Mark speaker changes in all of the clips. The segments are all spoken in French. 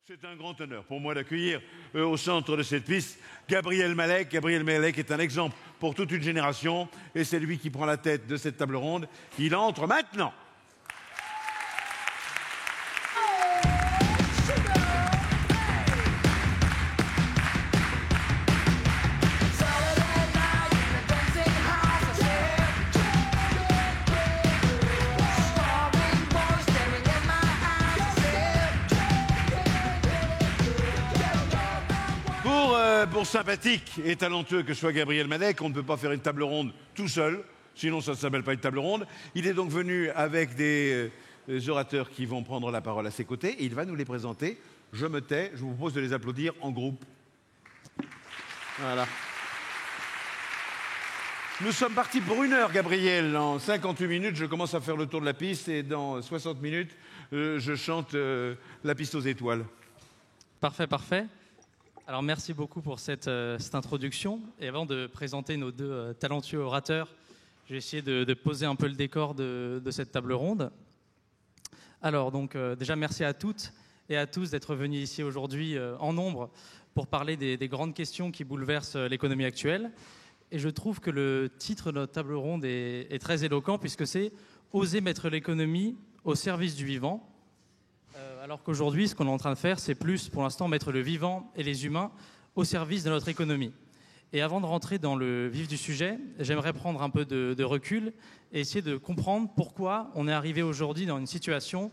Speaker 1: C'est un grand honneur pour moi d'accueillir au centre de cette piste Gabriel Malek. Gabriel Malek est un exemple pour toute une génération et c'est lui qui prend la tête de cette table ronde. Il entre maintenant. Pour sympathique et talentueux que soit Gabriel Malek, on ne peut pas faire une table ronde tout seul, sinon ça ne s'appelle pas une table ronde. Il est donc venu avec des orateurs qui vont prendre la parole à ses côtés et il va nous les présenter. Je me tais, je vous propose de les applaudir en groupe. Voilà. Nous sommes partis pour 1 heure, Gabriel. En 58 minutes, je commence à faire le tour de la piste et dans 60 minutes, je chante la piste aux étoiles.
Speaker 2: Parfait, parfait. Alors merci beaucoup pour cette introduction. Et avant de présenter nos deux talentueux orateurs, je vais essayer de poser un peu le décor de cette table ronde. Alors donc déjà merci à toutes et à tous d'être venus ici aujourd'hui en nombre pour parler des grandes questions qui bouleversent l'économie actuelle. Et je trouve que le titre de notre table ronde est très éloquent puisque c'est « Oser mettre l'économie au service du vivant ». Alors qu'aujourd'hui, ce qu'on est en train de faire, c'est plus, pour l'instant, mettre le vivant et les humains au service de notre économie. Et avant de rentrer dans le vif du sujet, j'aimerais prendre un peu de recul et essayer de comprendre pourquoi on est arrivé aujourd'hui dans une situation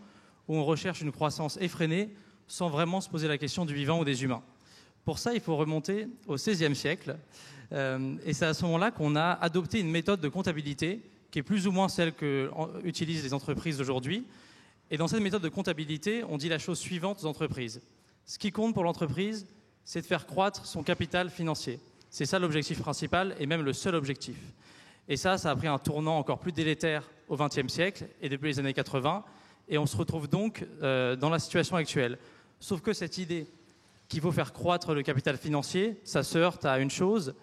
Speaker 2: où on recherche une croissance effrénée sans vraiment se poser la question du vivant ou des humains. Pour ça, il faut remonter au XVIe siècle. Et c'est à ce moment-là qu'on a adopté une méthode de comptabilité qui est plus ou moins celle qu'utilisent les entreprises d'aujourd'hui. Et dans cette méthode de comptabilité, on dit la chose suivante aux entreprises. Ce qui compte pour l'entreprise, c'est de faire croître son capital financier. C'est ça l'objectif principal et même le seul objectif. Et ça a pris un tournant encore plus délétère au XXe siècle et depuis les années 80. Et on se retrouve donc dans la situation actuelle. Sauf que cette idée qu'il faut faire croître le capital financier, ça se heurte à une chose,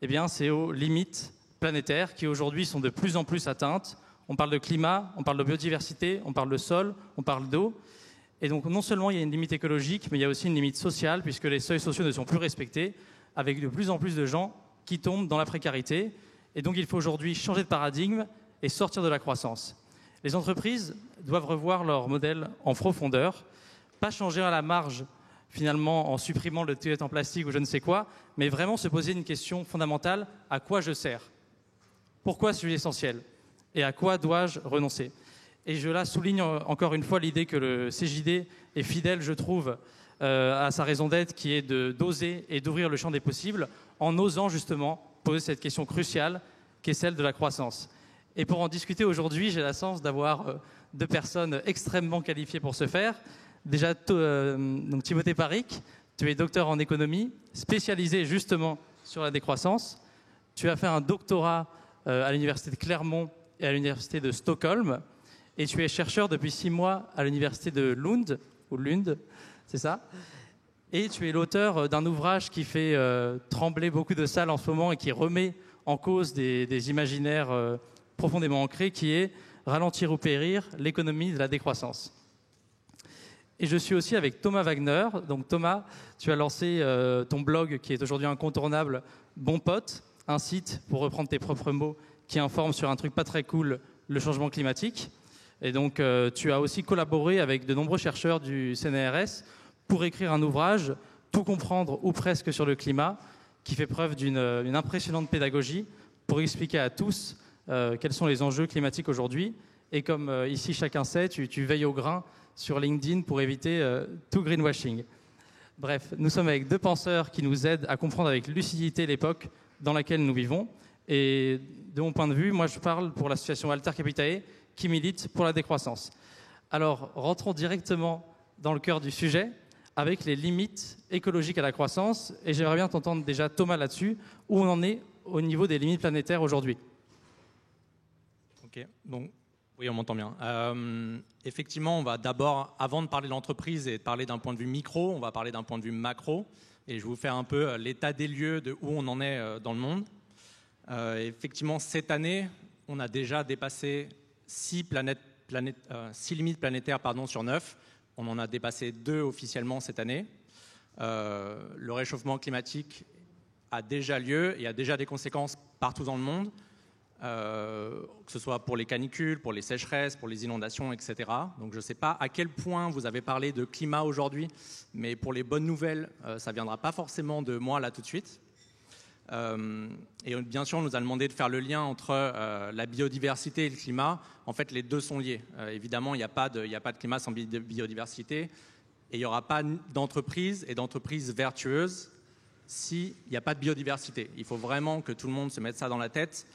Speaker 2: eh bien, c'est aux limites planétaires qui aujourd'hui sont de plus en plus atteintes. On parle de climat, on parle de biodiversité, on parle de sol, on parle d'eau. Et donc non seulement il y a une limite écologique, mais il y a aussi une limite sociale, puisque les seuils sociaux ne sont plus respectés, avec de plus en plus de gens qui tombent dans la précarité. Et donc il faut aujourd'hui changer de paradigme et sortir de la croissance. Les entreprises doivent revoir leur modèle en profondeur, pas changer à la marge, finalement, en supprimant le tuyau en plastique ou je ne sais quoi, mais vraiment se poser une question fondamentale, à quoi je sers? Pourquoi suis-je essentiel? Et à quoi dois-je renoncer? Et je là souligne encore une fois l'idée que le CJD est fidèle, je trouve, à sa raison d'être, qui est d'oser et d'ouvrir le champ des possibles, en osant justement poser cette question cruciale, qui est celle de la croissance. Et pour en discuter aujourd'hui, j'ai la chance d'avoir deux personnes extrêmement qualifiées pour ce faire. Déjà, donc Timothée Paric, tu es docteur en économie, spécialisé justement sur la décroissance. Tu as fait un doctorat à l'université de Clermont et à l'université de Stockholm, et tu es chercheur depuis 6 mois à l'université de Lund, c'est ça? Et tu es l'auteur d'un ouvrage qui fait trembler beaucoup de salles en ce moment et qui remet en cause des imaginaires profondément ancrés, qui est « Ralentir ou périr, l'économie de la décroissance ». Et je suis aussi avec Thomas Wagner. Donc Thomas, tu as lancé ton blog qui est aujourd'hui incontournable, Bon Pote, un site, pour reprendre tes propres mots, qui informe sur un truc pas très cool, le changement climatique. Et donc, tu as aussi collaboré avec de nombreux chercheurs du CNRS pour écrire un ouvrage, Tout comprendre ou presque sur le climat, qui fait preuve d'une impressionnante pédagogie pour expliquer à tous quels sont les enjeux climatiques aujourd'hui. Et comme ici chacun sait, tu veilles au grain sur LinkedIn pour éviter tout greenwashing. Bref, nous sommes avec deux penseurs qui nous aident à comprendre avec lucidité l'époque dans laquelle nous vivons. Et de mon point de vue, moi je parle pour l'association Alter Capitae qui milite pour la décroissance. Alors rentrons directement dans le cœur du sujet avec les limites écologiques à la croissance. Et j'aimerais bien t'entendre déjà Thomas là-dessus, où on en est au niveau des limites planétaires aujourd'hui.
Speaker 3: Ok, donc oui, on m'entend bien. Effectivement, on va d'abord, avant de parler de l'entreprise et de parler d'un point de vue micro, on va parler d'un point de vue macro. Et je vais vous faire un peu l'état des lieux de où on en est dans le monde. Effectivement, cette année, on a déjà dépassé 6 limites planétaires sur 9 On en a dépassé 2 officiellement cette année. Le réchauffement climatique a déjà lieu et a déjà des conséquences partout dans le monde, que ce soit pour les canicules, pour les sécheresses, pour les inondations, etc. Donc je ne sais pas à quel point vous avez parlé de climat aujourd'hui, mais pour les bonnes nouvelles, ça ne viendra pas forcément de moi là tout de suite. Et bien sûr, on nous a demandé de faire le lien entre la biodiversité et le climat. En fait, les deux sont liés. Évidemment, il n'y a pas de climat sans biodiversité. Et il n'y aura pas d'entreprise et d'entreprise vertueuse s'il n'y a pas de biodiversité. Il faut vraiment que tout le monde se mette ça dans la tête.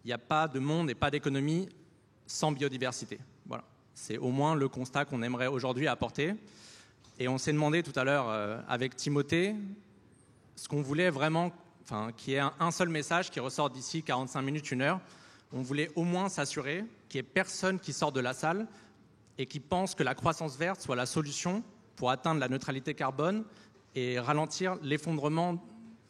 Speaker 3: Il n'y a pas de monde et pas d'économie sans biodiversité. Voilà. C'est au moins le constat qu'on aimerait aujourd'hui apporter. Et on s'est demandé tout à l'heure avec Timothée ce qu'on voulait vraiment, qu'il y ait un seul message qui ressort d'ici 45 minutes, 1 heure. On voulait au moins s'assurer qu'il n'y ait personne qui sort de la salle et qui pense que la croissance verte soit la solution pour atteindre la neutralité carbone et ralentir l'effondrement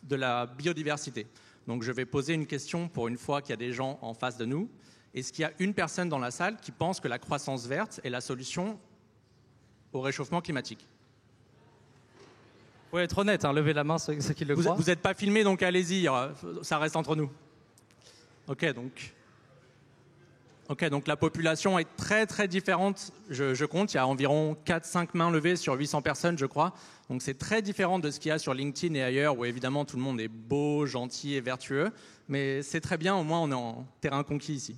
Speaker 3: de la biodiversité. Donc je vais poser une question pour une fois qu'il y a des gens en face de nous. Est-ce qu'il y a une personne dans la salle qui pense que la croissance verte est la solution au réchauffement climatique?
Speaker 2: Vous pouvez être honnête, levez la main ceux qui le croient.
Speaker 3: Vous n'êtes pas filmé, donc allez-y, ça reste entre nous. Ok, donc la population est très très différente, je compte, il y a environ 4-5 mains levées sur 800 personnes, je crois. Donc c'est très différent de ce qu'il y a sur LinkedIn et ailleurs, où évidemment tout le monde est beau, gentil et vertueux. Mais c'est très bien, au moins on est en terrain conquis ici.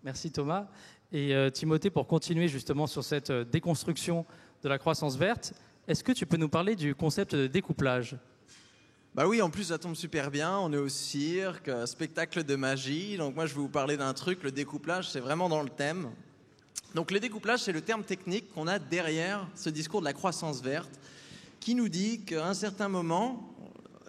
Speaker 2: Merci Thomas. Et Timothée, pour continuer justement sur cette déconstruction de la croissance verte, est-ce que tu peux nous parler du concept de découplage ?
Speaker 4: Bah oui, en plus ça tombe super bien, on est au cirque, spectacle de magie, donc moi je vais vous parler d'un truc, le découplage, c'est vraiment dans le thème. Donc le découplage, c'est le terme technique qu'on a derrière ce discours de la croissance verte, qui nous dit qu'à un certain moment,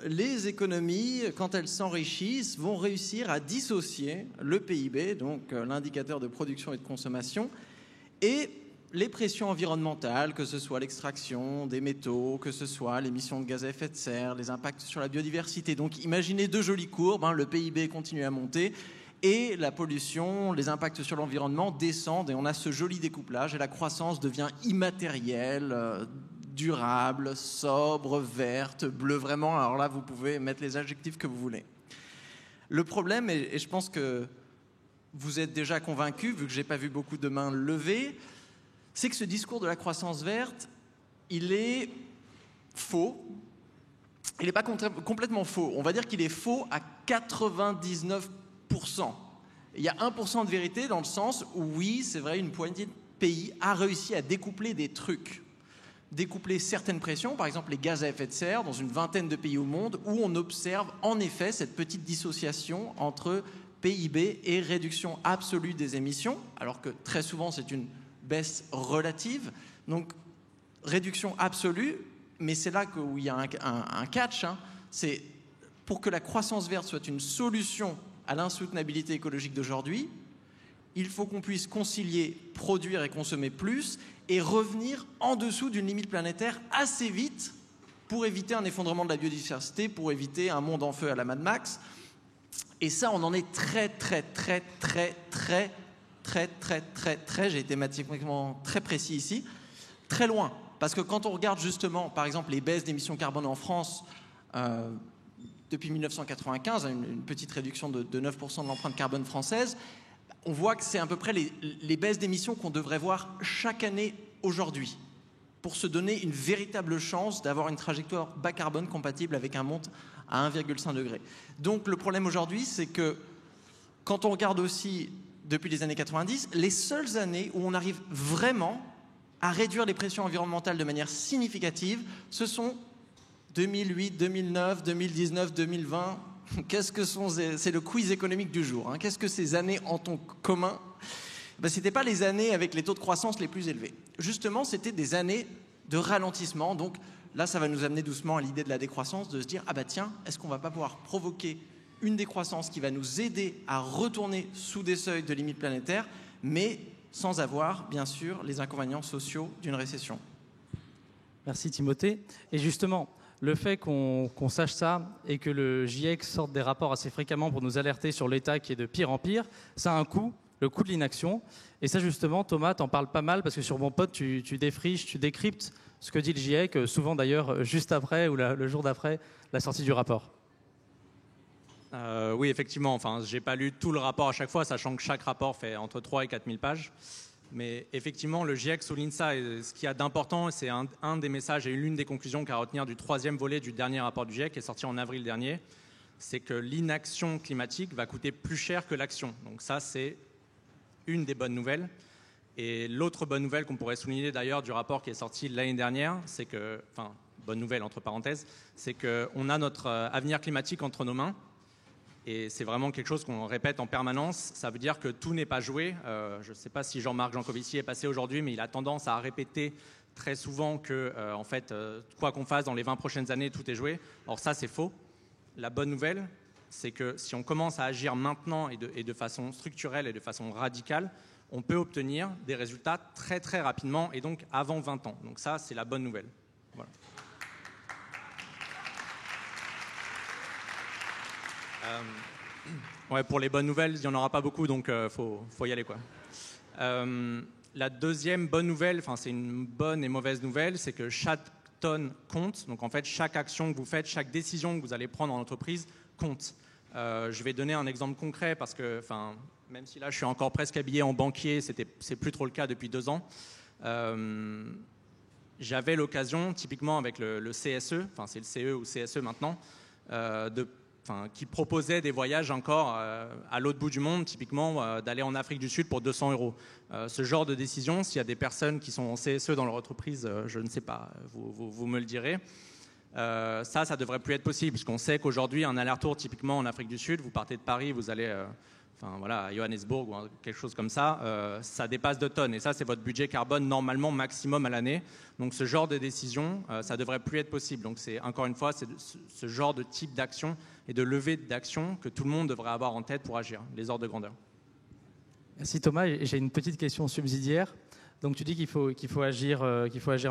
Speaker 4: les économies, quand elles s'enrichissent, vont réussir à dissocier le PIB, donc l'indicateur de production et de consommation, et les pressions environnementales, que ce soit l'extraction des métaux, que ce soit l'émission de gaz à effet de serre, les impacts sur la biodiversité. Donc imaginez 2 jolies courbes, le PIB continue à monter et la pollution, les impacts sur l'environnement descendent et on a ce joli découplage et la croissance devient immatérielle, durable, sobre, verte, bleue, vraiment. Alors là, vous pouvez mettre les adjectifs que vous voulez. Le problème, et je pense que vous êtes déjà convaincus, vu que je n'ai pas vu beaucoup de mains levées, c'est que ce discours de la croissance verte, il est faux. Il n'est pas complètement faux. On va dire qu'il est faux à 99%. Il y a 1% de vérité dans le sens où, oui, c'est vrai, une poignée de pays a réussi à découpler des trucs. Découpler certaines pressions, par exemple les gaz à effet de serre, dans une vingtaine de pays au monde, où on observe en effet cette petite dissociation entre PIB et réduction absolue des émissions, alors que très souvent c'est une baisse relative, donc réduction absolue, mais c'est là où il y a un catch, c'est pour que la croissance verte soit une solution à l'insoutenabilité écologique d'aujourd'hui, il faut qu'on puisse concilier produire et consommer plus et revenir en dessous d'une limite planétaire assez vite pour éviter un effondrement de la biodiversité, pour éviter un monde en feu à la Mad Max. Et ça, on en est très, j'ai été mathématiquement très précis ici, très loin. Parce que quand on regarde justement, par exemple, les baisses d'émissions carbone en France, depuis 1995, une petite réduction de 9% de l'empreinte carbone française, on voit que c'est à peu près les baisses d'émissions qu'on devrait voir chaque année aujourd'hui, pour se donner une véritable chance d'avoir une trajectoire bas carbone compatible avec un monde à 1,5 degré. Donc le problème aujourd'hui, c'est que quand on regarde aussi depuis les années 90, les seules années où on arrive vraiment à réduire les pressions environnementales de manière significative, ce sont 2008, 2009, 2019, 2020. Qu'est-ce que c'est le quiz économique du jour. Qu'est-ce que ces années ont en commun? Ce n'étaient pas les années avec les taux de croissance les plus élevés. Justement, c'était des années de ralentissement. Donc là, ça va nous amener doucement à l'idée de la décroissance, de se dire, ah bah tiens, est-ce qu'on ne va pas pouvoir provoquer une décroissance qui va nous aider à retourner sous des seuils de limites planétaires, mais sans avoir, bien sûr, les inconvénients sociaux d'une récession.
Speaker 2: Merci Timothée. Et justement, le fait qu'on sache ça et que le GIEC sorte des rapports assez fréquemment pour nous alerter sur l'état qui est de pire en pire, ça a un coût. le coût de l'inaction. Et ça, justement, Thomas, t'en parles pas mal parce que sur Bon Pote, tu défriches, tu décryptes ce que dit le GIEC, souvent d'ailleurs juste après ou le jour d'après la sortie du rapport.
Speaker 3: Oui, effectivement. Enfin, j'ai pas lu tout le rapport à chaque fois, sachant que chaque rapport fait entre 3 et 4 000 pages. Mais effectivement, le GIEC souligne ça. Et ce qu'il y a d'important, c'est un des messages et l'une des conclusions qu'à retenir du 3e volet du dernier rapport du GIEC, qui est sorti en avril dernier, c'est que l'inaction climatique va coûter plus cher que l'action. Donc ça, c'est une des bonnes nouvelles. Et l'autre bonne nouvelle qu'on pourrait souligner d'ailleurs du rapport qui est sorti l'année dernière, c'est que, enfin, bonne nouvelle entre parenthèses, c'est qu'on a notre avenir climatique entre nos mains. Et c'est vraiment quelque chose qu'on répète en permanence. Ça veut dire que tout n'est pas joué. Je ne sais pas si Jean-Marc Jancovici est passé aujourd'hui, mais il a tendance à répéter très souvent que, en fait, quoi qu'on fasse dans les 20 prochaines années, tout est joué. Or ça, c'est faux. La bonne nouvelle, c'est que si on commence à agir maintenant et de façon structurelle et de façon radicale, on peut obtenir des résultats très très rapidement et donc avant 20 ans. Donc ça, c'est la bonne nouvelle. Voilà. Ouais, pour les bonnes nouvelles, il n'y en aura pas beaucoup, donc faut y aller, quoi. La deuxième bonne nouvelle, enfin c'est une bonne et mauvaise nouvelle, c'est que chaque tonne compte. Donc en fait, chaque action que vous faites, chaque décision que vous allez prendre en entreprise compte. Je vais donner un exemple concret parce que, enfin, même si là je suis encore presque habillé en banquier, c'est plus trop le cas depuis 2 ans. J'avais l'occasion, typiquement avec le CSE, enfin c'est le CE ou CSE maintenant, qui proposait des voyages encore à l'autre bout du monde, typiquement d'aller en Afrique du Sud pour 200 €. Ce genre de décision, s'il y a des personnes qui sont en CSE dans leur entreprise, je ne sais pas, vous me le direz, ça ne devrait plus être possible, puisqu'on sait qu'aujourd'hui, un aller-retour typiquement en Afrique du Sud, vous partez de Paris, vous allez à Johannesburg ou quelque chose comme ça, ça dépasse 2 tonnes. Et ça, c'est votre budget carbone normalement maximum à l'année. Donc ce genre de décision, ça ne devrait plus être possible. Donc c'est encore une fois, c'est ce genre de type d'action et de levée d'action que tout le monde devrait avoir en tête pour agir, les ordres de grandeur.
Speaker 2: Merci Thomas. Et j'ai une petite question subsidiaire. Donc tu dis qu'il faut agir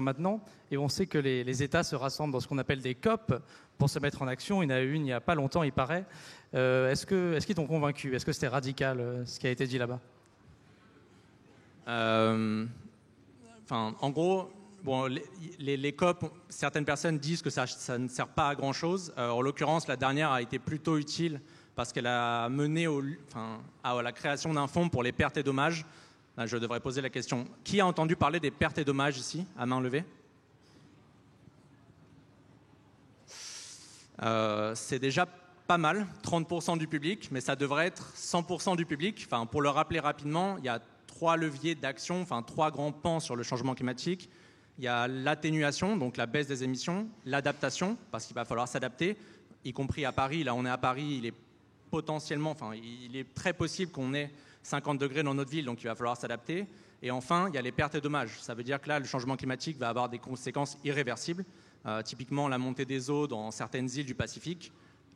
Speaker 2: maintenant. Et on sait que les États se rassemblent dans ce qu'on appelle des COP pour se mettre en action. Il y en a une il n'y a pas longtemps, il paraît. Est-ce qu'ils t'ont convaincu? Est-ce que c'était radical ce qui a été dit là-bas?
Speaker 3: En gros, bon, les COP, certaines personnes disent que ça ne sert pas à grand-chose. En l'occurrence, la dernière a été plutôt utile parce qu'elle a mené à la création d'un fonds pour les pertes et dommages. Là, je devrais poser la question. Qui a entendu parler des pertes et dommages ici, à main levée? C'est déjà pas mal, 30% du public, mais ça devrait être 100% du public. Enfin, pour le rappeler rapidement, il y a 3 leviers d'action, 3 grands pans sur le changement climatique. Il y a l'atténuation, donc la baisse des émissions, l'adaptation, parce qu'il va falloir s'adapter, y compris à Paris. Là, on est à Paris, il est très possible qu'on ait 50 degrés dans notre ville, donc il va falloir s'adapter. Et enfin, il y a les pertes et dommages. Ça veut dire que là, le changement climatique va avoir des conséquences irréversibles. Typiquement, la montée des eaux dans certaines îles du Pacifique.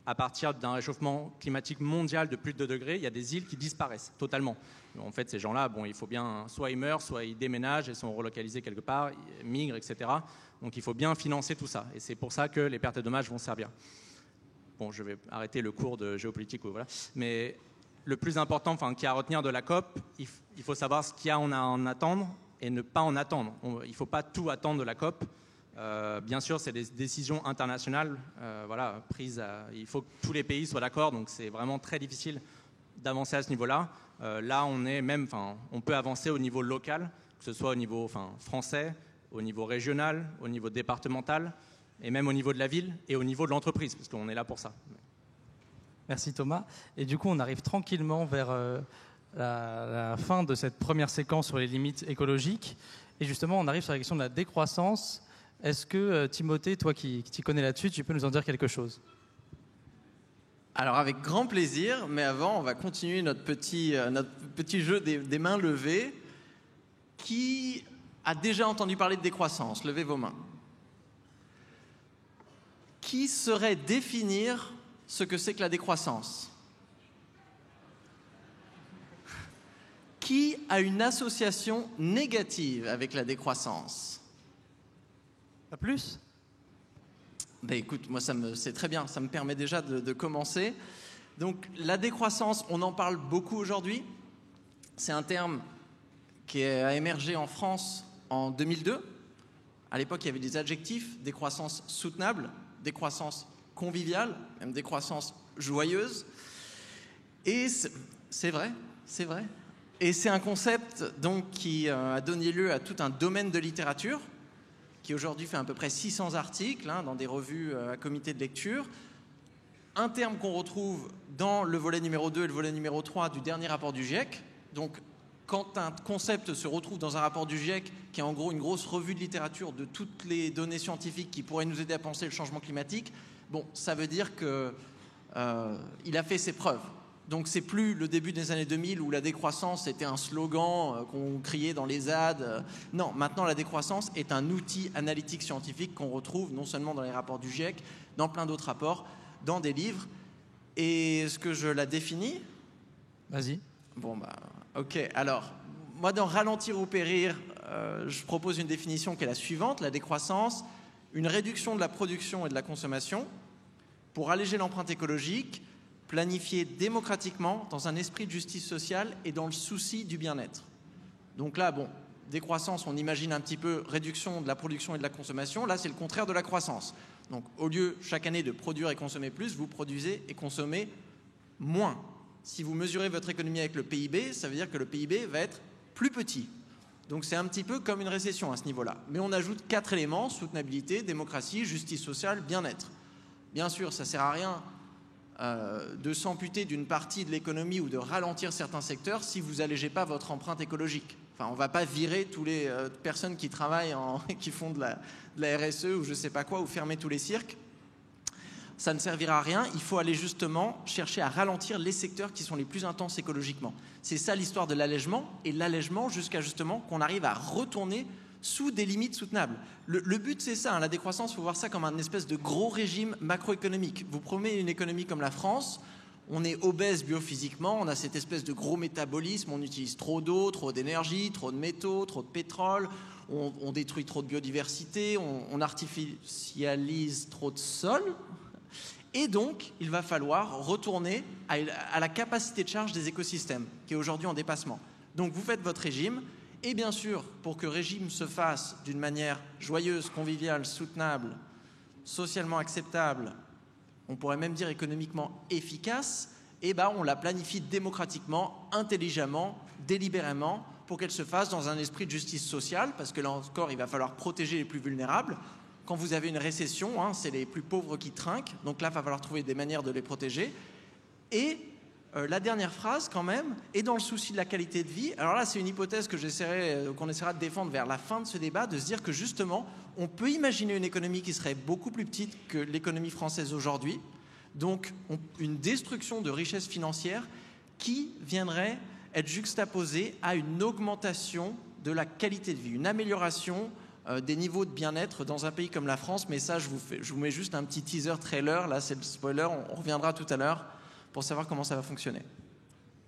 Speaker 3: À partir d'un réchauffement climatique mondial de plus de 2 degrés, il y a des îles qui disparaissent totalement. En fait, ces gens-là, il faut bien, soit ils meurent, soit ils déménagent et sont relocalisés quelque part, ils migrent, etc. Donc il faut bien financer tout ça. Et c'est pour ça que les pertes et dommages vont servir. Bon, je vais arrêter le cours de géopolitique, voilà. Mais le plus important, qu'il y a à retenir de la COP, il faut savoir ce qu'il y a à en attendre et ne pas en attendre. Il ne faut pas tout attendre de la COP. Bien sûr, c'est des décisions internationales prises. Il faut que tous les pays soient d'accord, donc c'est vraiment très difficile d'avancer à ce niveau-là. Là, on peut avancer au niveau local, que ce soit au niveau français, au niveau régional, au niveau départemental, et même au niveau de la ville et au niveau de l'entreprise, parce qu'on est là pour ça.
Speaker 2: Merci Thomas. Et du coup, on arrive tranquillement vers la fin de cette première séquence sur les limites écologiques. Et justement, on arrive sur la question de la décroissance. Est-ce que, Timothée, toi qui t'y connais là-dessus, tu peux nous en dire quelque chose?
Speaker 4: Alors, avec grand plaisir, mais avant, on va continuer notre petit jeu des mains levées. Qui a déjà entendu parler de décroissance? Levez vos mains. Qui saurait définir ce que c'est que la décroissance? Qui a une association négative avec la décroissance?
Speaker 2: Pas plus?
Speaker 4: Écoute, moi c'est très bien, ça me permet déjà de commencer. Donc la décroissance, on en parle beaucoup aujourd'hui. C'est un terme qui a émergé en France en 2002. À l'époque, il y avait des adjectifs, décroissance soutenable, décroissance conviviale, même décroissance joyeuse. Et c'est vrai. Et c'est un concept donc, qui a donné lieu à tout un domaine de littérature, qui aujourd'hui fait à peu près 600 articles dans des revues à comité de lecture. Un terme qu'on retrouve dans le volet numéro 2 et le volet numéro 3 du dernier rapport du GIEC. Donc, quand un concept se retrouve dans un rapport du GIEC, qui est en gros une grosse revue de littérature de toutes les données scientifiques qui pourraient nous aider à penser le changement climatique, bon, ça veut dire qu'il a fait ses preuves. Donc, c'est plus le début des années 2000 où la décroissance était un slogan qu'on criait dans les ZAD. Non, maintenant, la décroissance est un outil analytique scientifique qu'on retrouve non seulement dans les rapports du GIEC, dans plein d'autres rapports, dans des livres. Et est-ce que je la définis ?
Speaker 2: Vas-y.
Speaker 4: Bon, ok. Alors, moi, dans Ralentir ou périr, je propose une définition qui est la suivante. La décroissance, une réduction de la production et de la consommation pour alléger l'empreinte écologique, planifiée démocratiquement dans un esprit de justice sociale et dans le souci du bien-être. Donc là, bon, décroissance, on imagine un petit peu réduction de la production et de la consommation. Là, c'est le contraire de la croissance. Donc, au lieu, chaque année, de produire et consommer plus, vous produisez et consommez moins. Si vous mesurez votre économie avec le PIB, ça veut dire que le PIB va être plus petit. Donc c'est un petit peu comme une récession à ce niveau-là. Mais on ajoute 4 éléments, soutenabilité, démocratie, justice sociale, bien-être. Bien sûr, ça ne sert à rien de s'amputer d'une partie de l'économie ou de ralentir certains secteurs si vous n'allégez pas votre empreinte écologique. Enfin, on ne va pas virer toutes les personnes qui travaillent, qui font de la RSE ou je ne sais pas quoi, ou fermer tous les cirques. Ça ne servira à rien, il faut aller justement chercher à ralentir les secteurs qui sont les plus intenses écologiquement. C'est ça l'histoire de l'allègement, et l'allègement jusqu'à justement qu'on arrive à retourner sous des limites soutenables. Le but c'est ça, la décroissance, il faut voir ça comme un espèce de gros régime macroéconomique. Vous prenez une économie comme la France, on est obèse biophysiquement, on a cette espèce de gros métabolisme, on utilise trop d'eau, trop d'énergie, trop de métaux, trop de pétrole, on détruit trop de biodiversité, on artificialise trop de sol. Et donc, il va falloir retourner à la capacité de charge des écosystèmes, qui est aujourd'hui en dépassement. Donc, vous faites votre régime, et bien sûr, pour que le régime se fasse d'une manière joyeuse, conviviale, soutenable, socialement acceptable, on pourrait même dire économiquement efficace, on la planifie démocratiquement, intelligemment, délibérément, pour qu'elle se fasse dans un esprit de justice sociale, parce que là encore, il va falloir protéger les plus vulnérables. Quand vous avez une récession, c'est les plus pauvres qui trinquent. Donc là, il va falloir trouver des manières de les protéger. Et la dernière phrase, quand même, est dans le souci de la qualité de vie. Alors là, c'est une hypothèse qu'on essaiera de défendre vers la fin de ce débat, de se dire que justement, on peut imaginer une économie qui serait beaucoup plus petite que l'économie française aujourd'hui. Donc, une destruction de richesses financières qui viendrait être juxtaposée à une augmentation de la qualité de vie, une amélioration des niveaux de bien-être dans un pays comme la France. Mais ça, je vous mets juste un petit teaser trailer. Là, c'est le spoiler. On reviendra tout à l'heure pour savoir comment ça va fonctionner.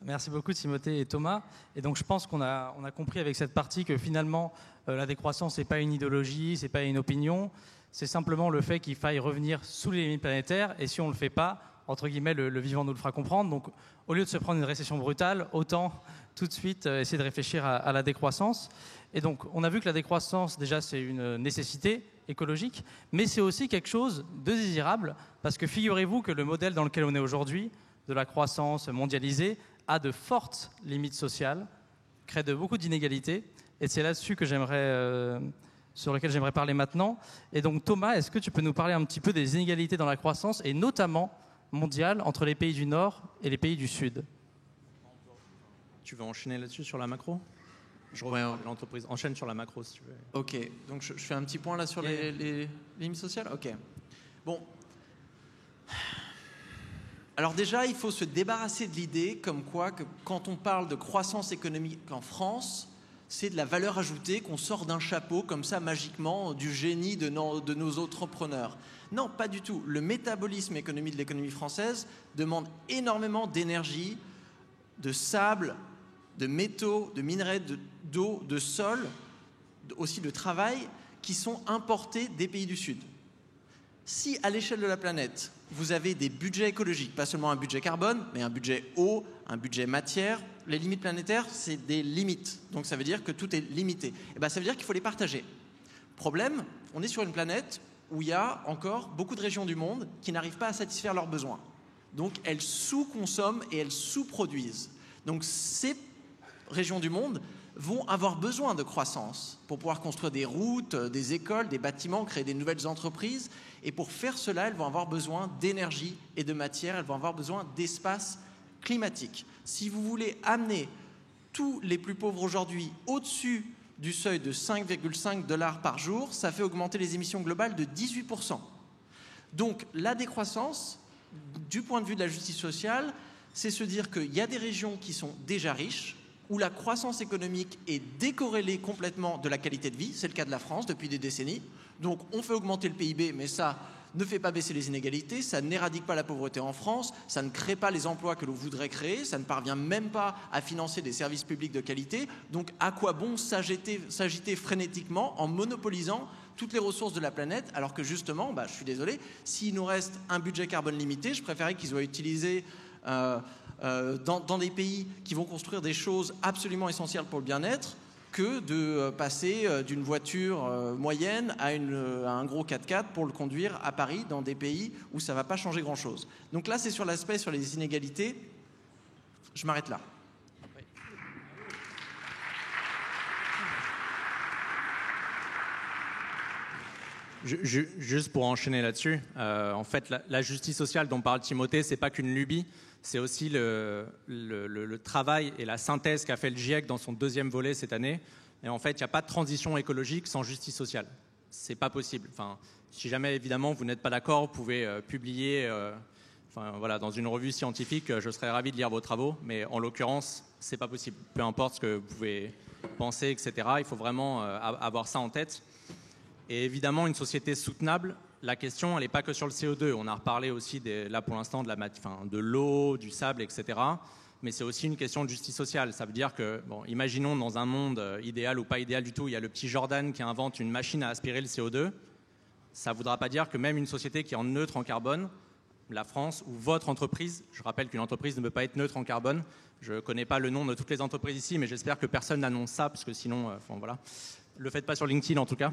Speaker 2: Merci beaucoup Timothée et Thomas. Et donc je pense qu'on a compris avec cette partie que finalement la décroissance c'est pas une idéologie, c'est pas une opinion, c'est simplement le fait qu'il faille revenir sous les limites planétaires. Et si on le fait pas, entre guillemets, le vivant nous le fera comprendre. Donc au lieu de se prendre une récession brutale, autant tout de suite essayer de réfléchir à la décroissance. Et donc, on a vu que la décroissance, déjà, c'est une nécessité écologique, mais c'est aussi quelque chose de désirable, parce que figurez-vous que le modèle dans lequel on est aujourd'hui, de la croissance mondialisée, a de fortes limites sociales, crée de beaucoup d'inégalités, et c'est là-dessus que sur lequel j'aimerais parler maintenant. Et donc, Thomas, est-ce que tu peux nous parler un petit peu des inégalités dans la croissance, et notamment mondiale, entre les pays du Nord et les pays du Sud ?
Speaker 3: Tu veux enchaîner là-dessus sur la macro ? Je reviens à l'entreprise. Enchaîne sur la macro, si tu veux.
Speaker 4: Ok, donc je fais un petit point là sur les limites sociales. Ok. Bon. Alors déjà, il faut se débarrasser de l'idée comme quoi que quand on parle de croissance économique en France, c'est de la valeur ajoutée qu'on sort d'un chapeau comme ça magiquement du génie de nos entrepreneurs. Non, pas du tout. Le métabolisme économique de l'économie française demande énormément d'énergie, de sable, de métaux, de minerais, d'eau, de sol, aussi de travail, qui sont importés des pays du Sud. Si, à l'échelle de la planète, vous avez des budgets écologiques, pas seulement un budget carbone, mais un budget eau, un budget matière. Les limites planétaires, c'est des limites. Donc ça veut dire que tout est limité. Et bien, ça veut dire qu'il faut les partager. Problème, on est sur une planète où il y a encore beaucoup de régions du monde qui n'arrivent pas à satisfaire leurs besoins. Donc elles sous-consomment et elles sous-produisent. Donc ces régions du monde vont avoir besoin de croissance pour pouvoir construire des routes, des écoles, des bâtiments, créer des nouvelles entreprises. Et pour faire cela, elles vont avoir besoin d'énergie et de matière, elles vont avoir besoin d'espace climatique. Si vous voulez amener tous les plus pauvres aujourd'hui au-dessus du seuil de 5,5 $ par jour, ça fait augmenter les émissions globales de 18%. Donc la décroissance, du point de vue de la justice sociale, c'est se dire qu'il y a des régions qui sont déjà riches, où la croissance économique est décorrélée complètement de la qualité de vie. C'est le cas de la France depuis des décennies. Donc on fait augmenter le PIB, mais ça ne fait pas baisser les inégalités, ça n'éradique pas la pauvreté en France, ça ne crée pas les emplois que l'on voudrait créer, ça ne parvient même pas à financer des services publics de qualité. Donc à quoi bon s'agiter frénétiquement en monopolisant toutes les ressources de la planète, alors que justement, je suis désolé, s'il nous reste un budget carbone limité, je préférerais qu'ils soient utilisés dans des pays qui vont construire des choses absolument essentielles pour le bien-être, que de passer d'une voiture moyenne à un gros 4x4 pour le conduire à Paris dans des pays où ça ne va pas changer grand-chose. Donc là, c'est sur l'aspect sur les inégalités. Je m'arrête là.
Speaker 3: Juste pour enchaîner là-dessus, en fait, la justice sociale dont parle Timothée, c'est pas qu'une lubie, c'est aussi le travail et la synthèse qu'a fait le GIEC dans son 2e volet cette année. Et en fait, il n'y a pas de transition écologique sans justice sociale. C'est pas possible. Enfin, si jamais, évidemment, vous n'êtes pas d'accord, vous pouvez publier dans une revue scientifique. Je serais ravi de lire vos travaux, mais en l'occurrence, c'est pas possible. Peu importe ce que vous pouvez penser, etc., il faut vraiment avoir ça en tête. Et évidemment, une société soutenable, la question, elle n'est pas que sur le CO2. On a reparlé aussi, là pour l'instant, de l'eau, du sable, etc. Mais c'est aussi une question de justice sociale. Ça veut dire que, imaginons dans un monde idéal ou pas idéal du tout, il y a le petit Jordan qui invente une machine à aspirer le CO2. Ça ne voudra pas dire que même une société qui est neutre en carbone, la France ou votre entreprise, je rappelle qu'une entreprise ne peut pas être neutre en carbone. Je ne connais pas le nom de toutes les entreprises ici, mais j'espère que personne n'annonce ça, parce que sinon, voilà. Le faites pas sur LinkedIn en tout cas.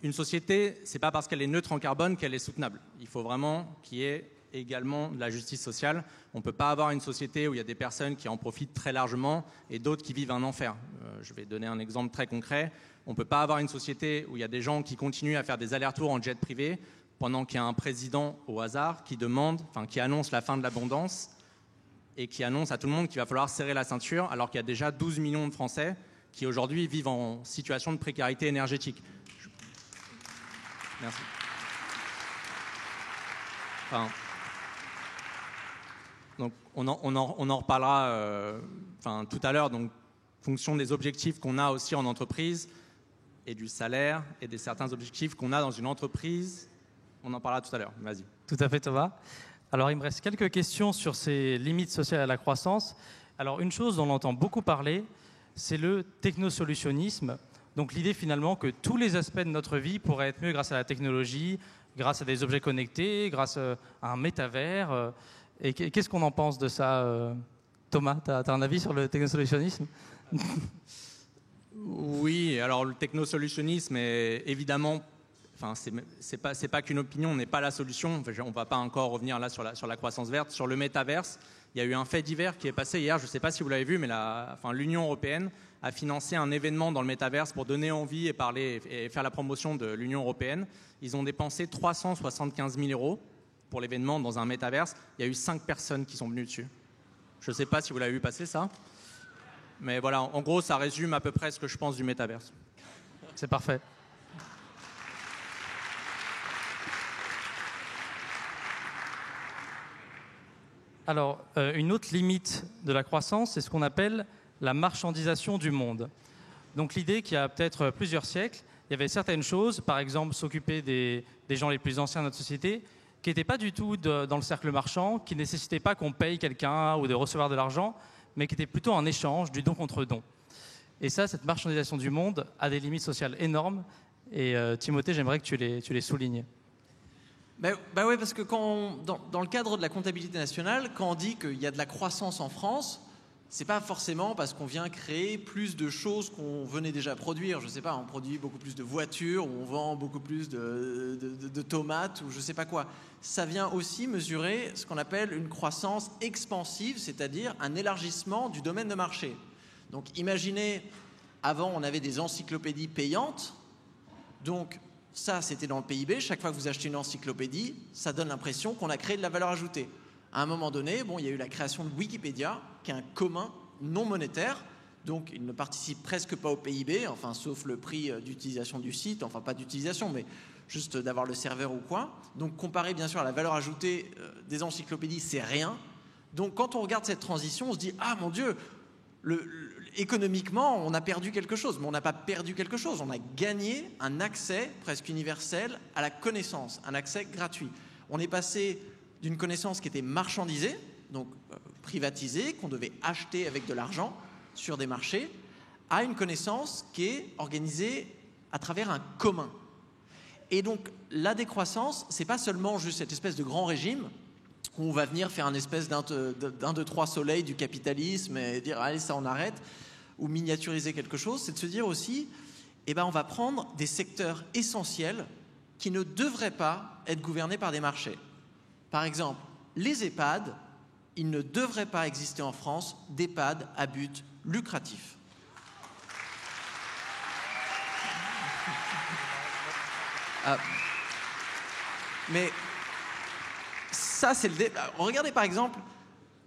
Speaker 3: Une société, c'est pas parce qu'elle est neutre en carbone qu'elle est soutenable. Il faut vraiment qu'il y ait également de la justice sociale. On ne peut pas avoir une société où il y a des personnes qui en profitent très largement et d'autres qui vivent un enfer. Je vais donner un exemple très concret. On ne peut pas avoir une société où il y a des gens qui continuent à faire des allers-retours en jet privé pendant qu'il y a un président au hasard qui annonce la fin de l'abondance et qui annonce à tout le monde qu'il va falloir serrer la ceinture, alors qu'il y a déjà 12 millions de Français qui aujourd'hui vivent en situation de précarité énergétique. Merci. Donc on en reparlera tout à l'heure. Donc, fonction des objectifs qu'on a aussi en entreprise et du salaire et des certains objectifs qu'on a dans une entreprise, on en parlera tout à l'heure. Vas-y.
Speaker 2: Tout à fait, Thomas. Alors, il me reste quelques questions sur ces limites sociales à la croissance. Alors, une chose dont on entend beaucoup parler, c'est le technosolutionnisme. Donc, l'idée finalement que tous les aspects de notre vie pourraient être mieux grâce à la technologie, grâce à des objets connectés, grâce à un métavers. Et qu'est-ce qu'on en pense de ça, Thomas? Tu as un avis sur le technosolutionnisme?
Speaker 3: Oui, alors le technosolutionnisme est évidemment... c'est pas qu'une opinion, on n'est pas la solution. On ne va pas encore revenir là sur la croissance verte. Sur le métaverse, il y a eu un fait divers qui est passé hier, je ne sais pas si vous l'avez vu, mais l'Union européenne a financé un événement dans le métaverse pour donner envie et faire la promotion de l'Union européenne. Ils ont dépensé 375 000 € pour l'événement dans un métaverse. Il y a eu 5 personnes qui sont venues dessus. Je ne sais pas si vous l'avez vu passer, ça. Mais voilà, en gros, ça résume à peu près ce que je pense du métaverse.
Speaker 2: C'est parfait. Alors, une autre limite de la croissance, c'est ce qu'on appelle la marchandisation du monde. Donc l'idée qu'il y a peut-être plusieurs siècles, il y avait certaines choses, par exemple s'occuper des gens les plus anciens de notre société, qui n'étaient pas du tout dans le cercle marchand, qui ne nécessitaient pas qu'on paye quelqu'un ou de recevoir de l'argent, mais qui étaient plutôt un échange, du don contre don. Et ça, cette marchandisation du monde a des limites sociales énormes, Et Timothée, j'aimerais que tu les soulignes.
Speaker 4: Bah ouais, parce que dans le cadre de la comptabilité nationale, quand on dit qu'il y a de la croissance en France, c'est pas forcément parce qu'on vient créer plus de choses qu'on venait déjà produire. Je sais pas, on produit beaucoup plus de voitures, ou on vend beaucoup plus de tomates, ou je sais pas quoi. Ça vient aussi mesurer ce qu'on appelle une croissance expansive, c'est-à-dire un élargissement du domaine de marché. Donc imaginez, avant on avait des encyclopédies payantes, donc ça c'était dans le PIB, chaque fois que vous achetez une encyclopédie, ça donne l'impression qu'on a créé de la valeur ajoutée. À un moment donné, il y a eu la création de Wikipédia, qui est un commun non monétaire, donc il ne participe presque pas au PIB, enfin sauf le prix d'utilisation du site, enfin pas d'utilisation, mais juste d'avoir le serveur ou quoi. Donc comparé bien sûr à la valeur ajoutée des encyclopédies, c'est rien. Donc quand on regarde cette transition, on se dit « Ah mon Dieu, économiquement, on a perdu quelque chose ». Mais on n'a pas perdu quelque chose, on a gagné un accès presque universel à la connaissance, un accès gratuit. On est passé d'une connaissance qui était marchandisée, donc privatisée, qu'on devait acheter avec de l'argent sur des marchés, à une connaissance qui est organisée à travers un commun. Et donc la décroissance, c'est pas seulement juste cette espèce de grand régime où on va venir faire une espèce d'un, deux, trois soleils du capitalisme et dire allez ça on arrête, ou miniaturiser quelque chose, c'est de se dire aussi on va prendre des secteurs essentiels qui ne devraient pas être gouvernés par des marchés. Par exemple, les EHPAD, il ne devrait pas exister en France d'EHPAD à but lucratif. Mais ça, c'est le débat. Regardez par exemple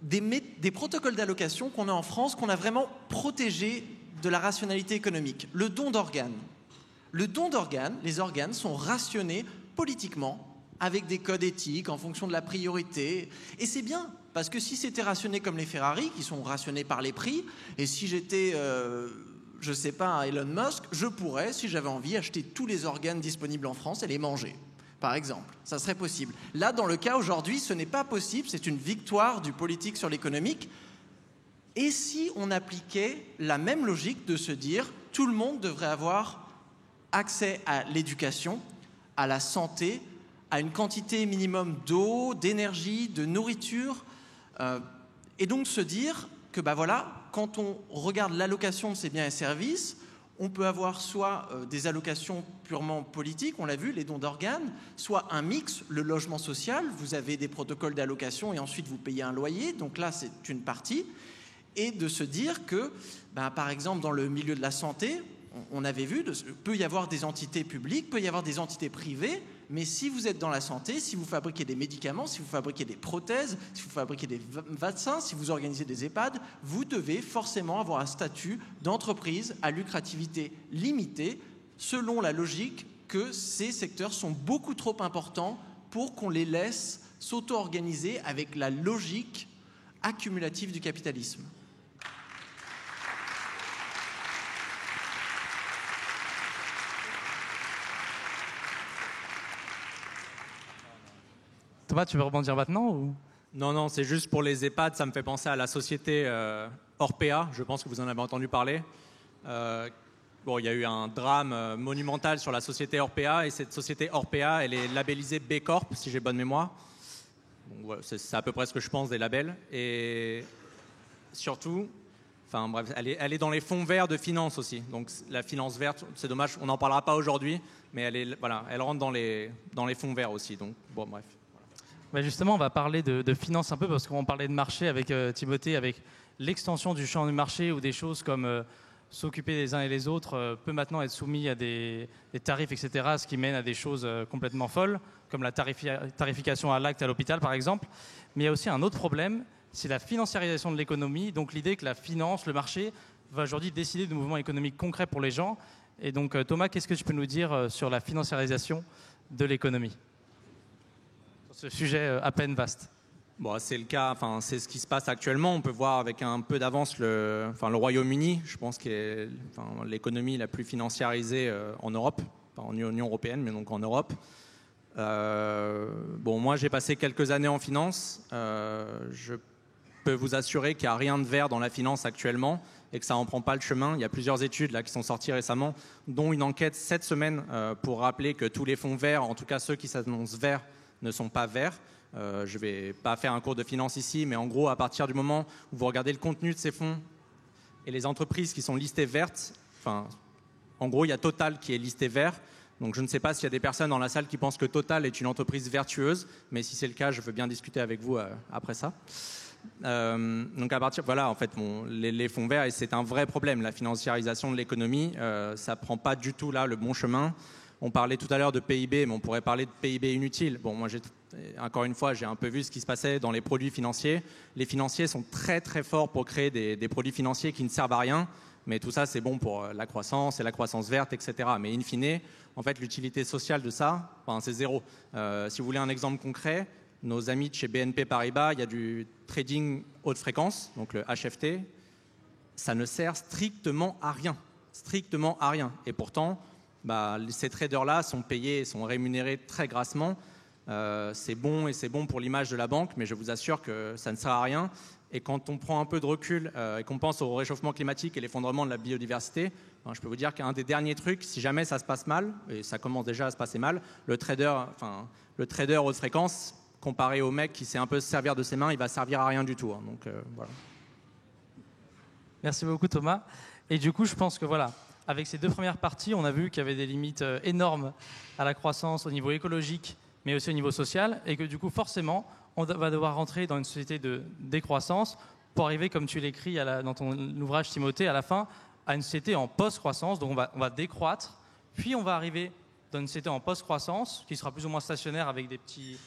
Speaker 4: des protocoles d'allocation qu'on a en France, qu'on a vraiment protégés de la rationalité économique. Le don d'organes. Le don d'organes, les organes sont rationnés politiquement avec des codes éthiques en fonction de la priorité. Et c'est bien, parce que si c'était rationné comme les Ferrari, qui sont rationnés par les prix, et si j'étais, je sais pas, Elon Musk, je pourrais, si j'avais envie, acheter tous les organes disponibles en France et les manger, par exemple. Ça serait possible. Là, dans le cas aujourd'hui, ce n'est pas possible, c'est une victoire du politique sur l'économique. Et si on appliquait la même logique de se dire, tout le monde devrait avoir accès à l'éducation, à la santé, à une quantité minimum d'eau, d'énergie, de nourriture, et donc se dire que quand on regarde l'allocation de ces biens et services, on peut avoir soit des allocations purement politiques, on l'a vu, les dons d'organes, soit un mix, le logement social, vous avez des protocoles d'allocation et ensuite vous payez un loyer, donc là c'est une partie, et de se dire que, par exemple dans le milieu de la santé, on avait vu, peut y avoir des entités publiques, peut y avoir des entités privées, mais si vous êtes dans la santé, si vous fabriquez des médicaments, si vous fabriquez des prothèses, si vous fabriquez des vaccins, si vous organisez des EHPAD, vous devez forcément avoir un statut d'entreprise à lucrativité limitée, selon la logique que ces secteurs sont beaucoup trop importants pour qu'on les laisse s'auto-organiser avec la logique accumulative du capitalisme.
Speaker 2: Thomas, tu veux rebondir maintenant ou...
Speaker 3: Non, c'est juste pour les EHPAD, ça me fait penser à la société Orpea, je pense que vous en avez entendu parler. Il y a eu un drame monumental sur la société Orpea, et cette société Orpea, elle est labellisée B Corp, si j'ai bonne mémoire. C'est à peu près ce que je pense des labels. Et surtout, elle est dans les fonds verts de finance aussi. Donc la finance verte, c'est dommage, on n'en parlera pas aujourd'hui, mais elle rentre dans les fonds verts aussi. Donc bref.
Speaker 2: Justement, on va parler de finance un peu, parce qu'on parlait de marché avec Timothée, avec l'extension du champ du marché, où des choses comme s'occuper les uns et les autres peut maintenant être soumis à des tarifs, etc., ce qui mène à des choses complètement folles, comme la tarification à l'acte à l'hôpital, par exemple. Mais il y a aussi un autre problème, c'est la financiarisation de l'économie, donc l'idée que la finance, le marché, va aujourd'hui décider de mouvements économiques concrets pour les gens. Et donc, Thomas, qu'est-ce que tu peux nous dire sur la financiarisation de l'économie ? Ce sujet à peine vaste.
Speaker 3: C'est le cas, c'est ce qui se passe actuellement. On peut voir avec un peu d'avance le Royaume-Uni, je pense, qui est l'économie la plus financiarisée en Europe, pas en Union européenne, mais donc en Europe. Moi, j'ai passé quelques années en finance. Je peux vous assurer qu'il n'y a rien de vert dans la finance actuellement. et que ça n'en prend pas le chemin. Il y a plusieurs études là, qui sont sorties récemment, dont une enquête cette semaine pour rappeler que tous les fonds verts, en tout cas ceux qui s'annoncent verts, ne sont pas verts. Je ne vais pas faire un cours de finance ici, mais en gros, à partir du moment où vous regardez le contenu de ces fonds et les entreprises qui sont listées vertes, en gros, il y a Total qui est listé vert. Donc je ne sais pas s'il y a des personnes dans la salle qui pensent que Total est une entreprise vertueuse, mais si c'est le cas, je veux bien discuter avec vous après ça. Donc à partir, voilà, en fait, les fonds verts, et c'est un vrai problème, la financiarisation de l'économie, ça prend pas du tout là le bon chemin. On parlait tout à l'heure de PIB, mais on pourrait parler de PIB inutile. Bon, moi, encore une fois, j'ai un peu vu ce qui se passait dans les produits financiers. Les financiers sont très très forts pour créer des produits financiers qui ne servent à rien, mais tout ça, c'est bon pour la croissance et la croissance verte, etc. Mais in fine, en fait, l'utilité sociale de ça, c'est zéro. Si vous voulez un exemple concret, nos amis de chez BNP Paribas, il y a du trading haute fréquence, donc le HFT. Ça ne sert strictement à rien. Strictement à rien. Et pourtant, ces traders-là sont payés, sont rémunérés très grassement. C'est bon et c'est bon pour l'image de la banque, mais je vous assure que ça ne sert à rien. Et quand on prend un peu de recul et qu'on pense au réchauffement climatique et l'effondrement de la biodiversité, je peux vous dire qu'un des derniers trucs, si jamais ça se passe mal, et ça commence déjà à se passer mal, le trader haute fréquence, comparé au mec qui sait un peu se servir de ses mains, il va servir à rien du tout. Donc voilà.
Speaker 2: Merci beaucoup Thomas. Et du coup, je pense que voilà, avec ces deux premières parties, on a vu qu'il y avait des limites énormes à la croissance au niveau écologique, mais aussi au niveau social, et que du coup, forcément, on va devoir rentrer dans une société de décroissance pour arriver, comme tu l'écris dans ton ouvrage Timothée, à la fin, à une société en post-croissance. Donc on va décroître, puis on va arriver dans une société en post-croissance, qui sera plus ou moins stationnaire avec des petits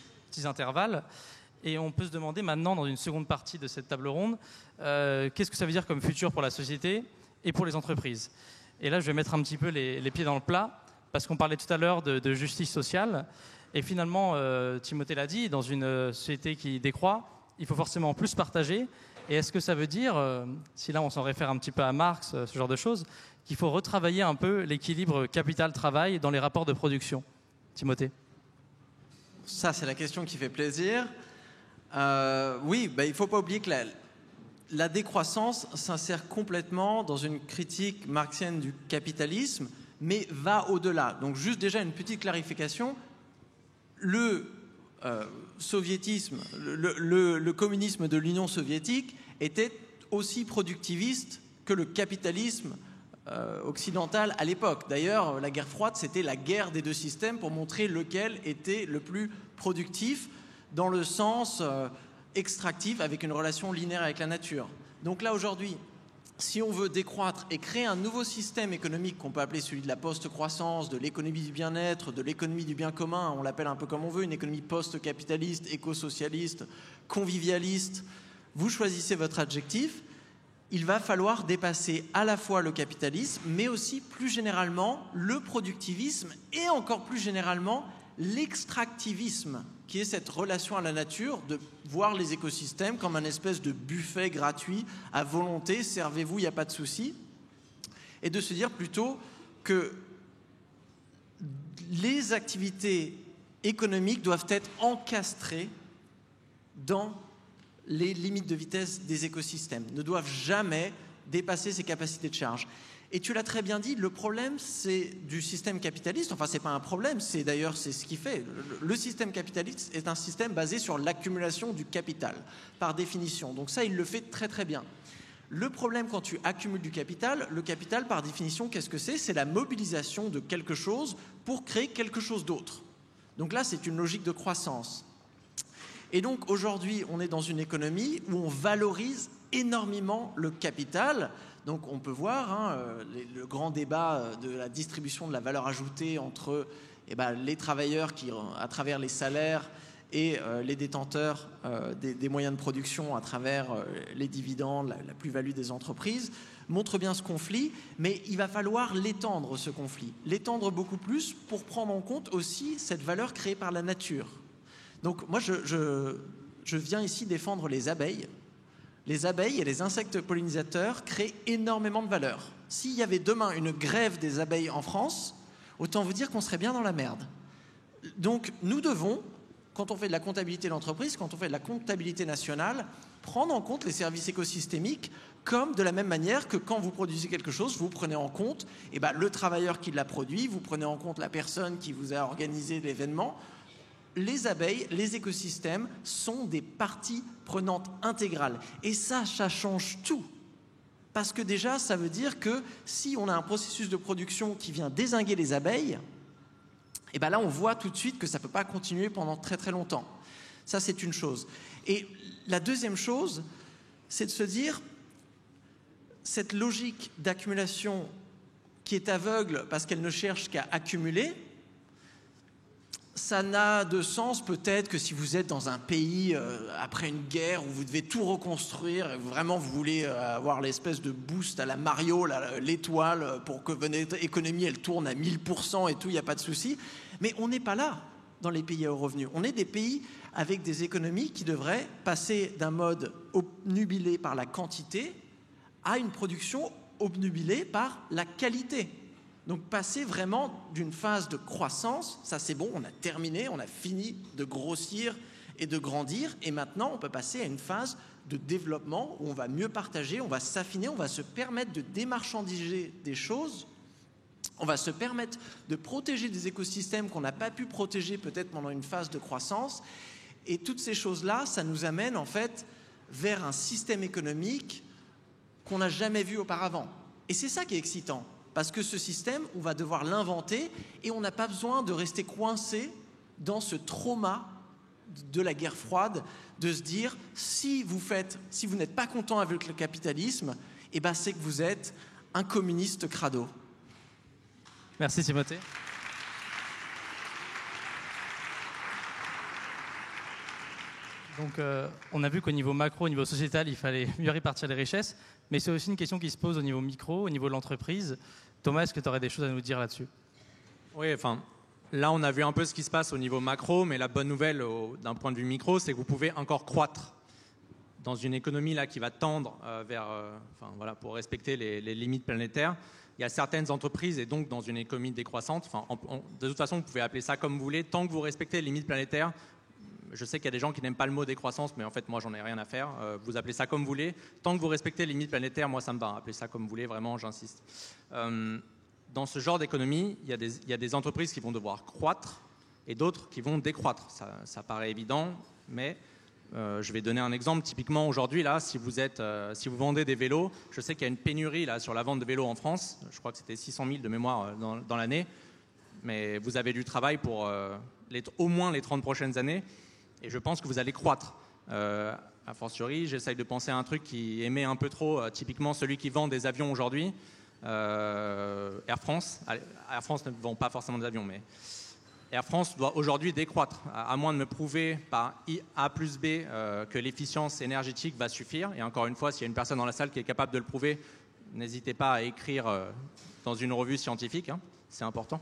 Speaker 2: intervalles. Et on peut se demander maintenant, dans une seconde partie de cette table ronde, qu'est-ce que ça veut dire comme futur pour la société et pour les entreprises. Et là, je vais mettre un petit peu les pieds dans le plat, parce qu'on parlait tout à l'heure de justice sociale. Et finalement, Timothée l'a dit, dans une société qui décroît, il faut forcément plus partager. Et est-ce que ça veut dire, si là on s'en réfère un petit peu à Marx, ce genre de choses, qu'il faut retravailler un peu l'équilibre capital-travail dans les rapports de production? Timothée?
Speaker 4: Ça, c'est la question qui fait plaisir. Oui, il ne faut pas oublier que la décroissance s'insère complètement dans une critique marxienne du capitalisme, mais va au-delà. Donc juste déjà une petite clarification. Le soviétisme, le communisme de l'Union soviétique était aussi productiviste que le capitalisme occidental à l'époque. D'ailleurs, la guerre froide, c'était la guerre des deux systèmes pour montrer lequel était le plus productif dans le sens extractif, avec une relation linéaire avec la nature. Donc là, aujourd'hui, si on veut décroître et créer un nouveau système économique qu'on peut appeler celui de la post-croissance, de l'économie du bien-être, de l'économie du bien commun, on l'appelle un peu comme on veut, une économie post-capitaliste, éco-socialiste, convivialiste, vous choisissez votre adjectif, il va falloir dépasser à la fois le capitalisme, mais aussi plus généralement le productivisme et encore plus généralement l'extractivisme, qui est cette relation à la nature, de voir les écosystèmes comme un espèce de buffet gratuit à volonté, servez-vous, il n'y a pas de souci, et de se dire plutôt que les activités économiques doivent être encastrées dans les limites de vitesse des écosystèmes, ne doivent jamais dépasser ces capacités de charge. Et tu l'as très bien dit, le problème c'est du système capitaliste, enfin c'est pas un problème, c'est ce qui fait. Le système capitaliste est un système basé sur l'accumulation du capital, par définition. Donc ça, il le fait très très bien. Le problème quand tu accumules du capital, le capital par définition, qu'est-ce que c'est? C'est la mobilisation de quelque chose pour créer quelque chose d'autre. Donc là, c'est une logique de croissance. Et donc aujourd'hui, on est dans une économie où on valorise énormément le capital. Donc on peut voir le grand débat de la distribution de la valeur ajoutée entre les travailleurs qui, à travers les salaires, et les détenteurs des moyens de production à travers les dividendes, la plus-value des entreprises, montre bien ce conflit, mais il va falloir l'étendre, ce conflit. L'étendre beaucoup plus pour prendre en compte aussi cette valeur créée par la nature. Donc moi, je viens ici défendre les abeilles. Les abeilles et les insectes pollinisateurs créent énormément de valeur. S'il y avait demain une grève des abeilles en France, autant vous dire qu'on serait bien dans la merde. Donc nous devons quand on fait de la comptabilité d'entreprise, quand on fait de la comptabilité nationale, prendre en compte les services écosystémiques comme de la même manière que quand vous produisez quelque chose, vous prenez en compte le travailleur qui l'a produit, vous prenez en compte la personne qui vous a organisé l'événement. Les abeilles, les écosystèmes sont des parties prenantes intégrales. Et ça change tout. Parce que déjà, ça veut dire que si on a un processus de production qui vient dézinguer les abeilles, là, on voit tout de suite que ça ne peut pas continuer pendant très très longtemps. Ça, c'est une chose. Et la deuxième chose, c'est de se dire, cette logique d'accumulation qui est aveugle parce qu'elle ne cherche qu'à accumuler, ça n'a de sens peut-être que si vous êtes dans un pays après une guerre où vous devez tout reconstruire, et vraiment vous voulez avoir l'espèce de boost à la Mario, l'étoile, pour que votre économie elle tourne à 1000% et tout, il n'y a pas de souci. Mais on n'est pas là dans les pays à haut revenu. On est des pays avec des économies qui devraient passer d'un mode obnubilé par la quantité à une production obnubilée par la qualité. Donc passer vraiment d'une phase de croissance, ça c'est bon, on a terminé, on a fini de grossir et de grandir, et maintenant on peut passer à une phase de développement où on va mieux partager, on va s'affiner, on va se permettre de démarchandiser des choses, on va se permettre de protéger des écosystèmes qu'on n'a pas pu protéger peut-être pendant une phase de croissance, et toutes ces choses-là, ça nous amène en fait vers un système économique qu'on n'a jamais vu auparavant. Et c'est ça qui est excitant. Parce que ce système, on va devoir l'inventer et on n'a pas besoin de rester coincé dans ce trauma de la guerre froide, de se dire si vous n'êtes pas content avec le capitalisme, c'est que vous êtes un communiste crado.
Speaker 2: Merci Timothée. Donc on a vu qu'au niveau macro, au niveau sociétal, il fallait mieux répartir les richesses, mais c'est aussi une question qui se pose au niveau micro, au niveau de l'entreprise. Thomas, est-ce que tu aurais des choses à nous dire là-dessus ?
Speaker 3: Oui, là on a vu un peu ce qui se passe au niveau macro, mais la bonne nouvelle d'un point de vue micro, c'est que vous pouvez encore croître dans une économie là qui va tendre pour respecter les limites planétaires. Il y a certaines entreprises, et donc dans une économie décroissante, de toute façon vous pouvez appeler ça comme vous voulez, tant que vous respectez les limites planétaires. Je sais qu'il y a des gens qui n'aiment pas le mot décroissance, mais en fait, moi, j'en ai rien à faire. Vous appelez ça comme vous voulez. Tant que vous respectez les limites planétaires, moi, ça me va. Appelez ça comme vous voulez, vraiment, j'insiste. Dans ce genre d'économie, il y a des entreprises qui vont devoir croître et d'autres qui vont décroître. Ça paraît évident, mais je vais donner un exemple. Typiquement, aujourd'hui, là, si vous vendez des vélos, je sais qu'il y a une pénurie là, sur la vente de vélos en France. Je crois que c'était 600 000 de mémoire dans l'année. Mais vous avez du travail pour au moins les 30 prochaines années. Et je pense que vous allez croître. A fortiori, j'essaye de penser à un truc qui émet un peu trop, typiquement celui qui vend des avions aujourd'hui. Air France. Air France ne vend pas forcément des avions, mais Air France doit aujourd'hui décroître, à moins de me prouver par A plus B que l'efficience énergétique va suffire. Et encore une fois, s'il y a une personne dans la salle qui est capable de le prouver, n'hésitez pas à écrire dans une revue scientifique, hein, c'est important.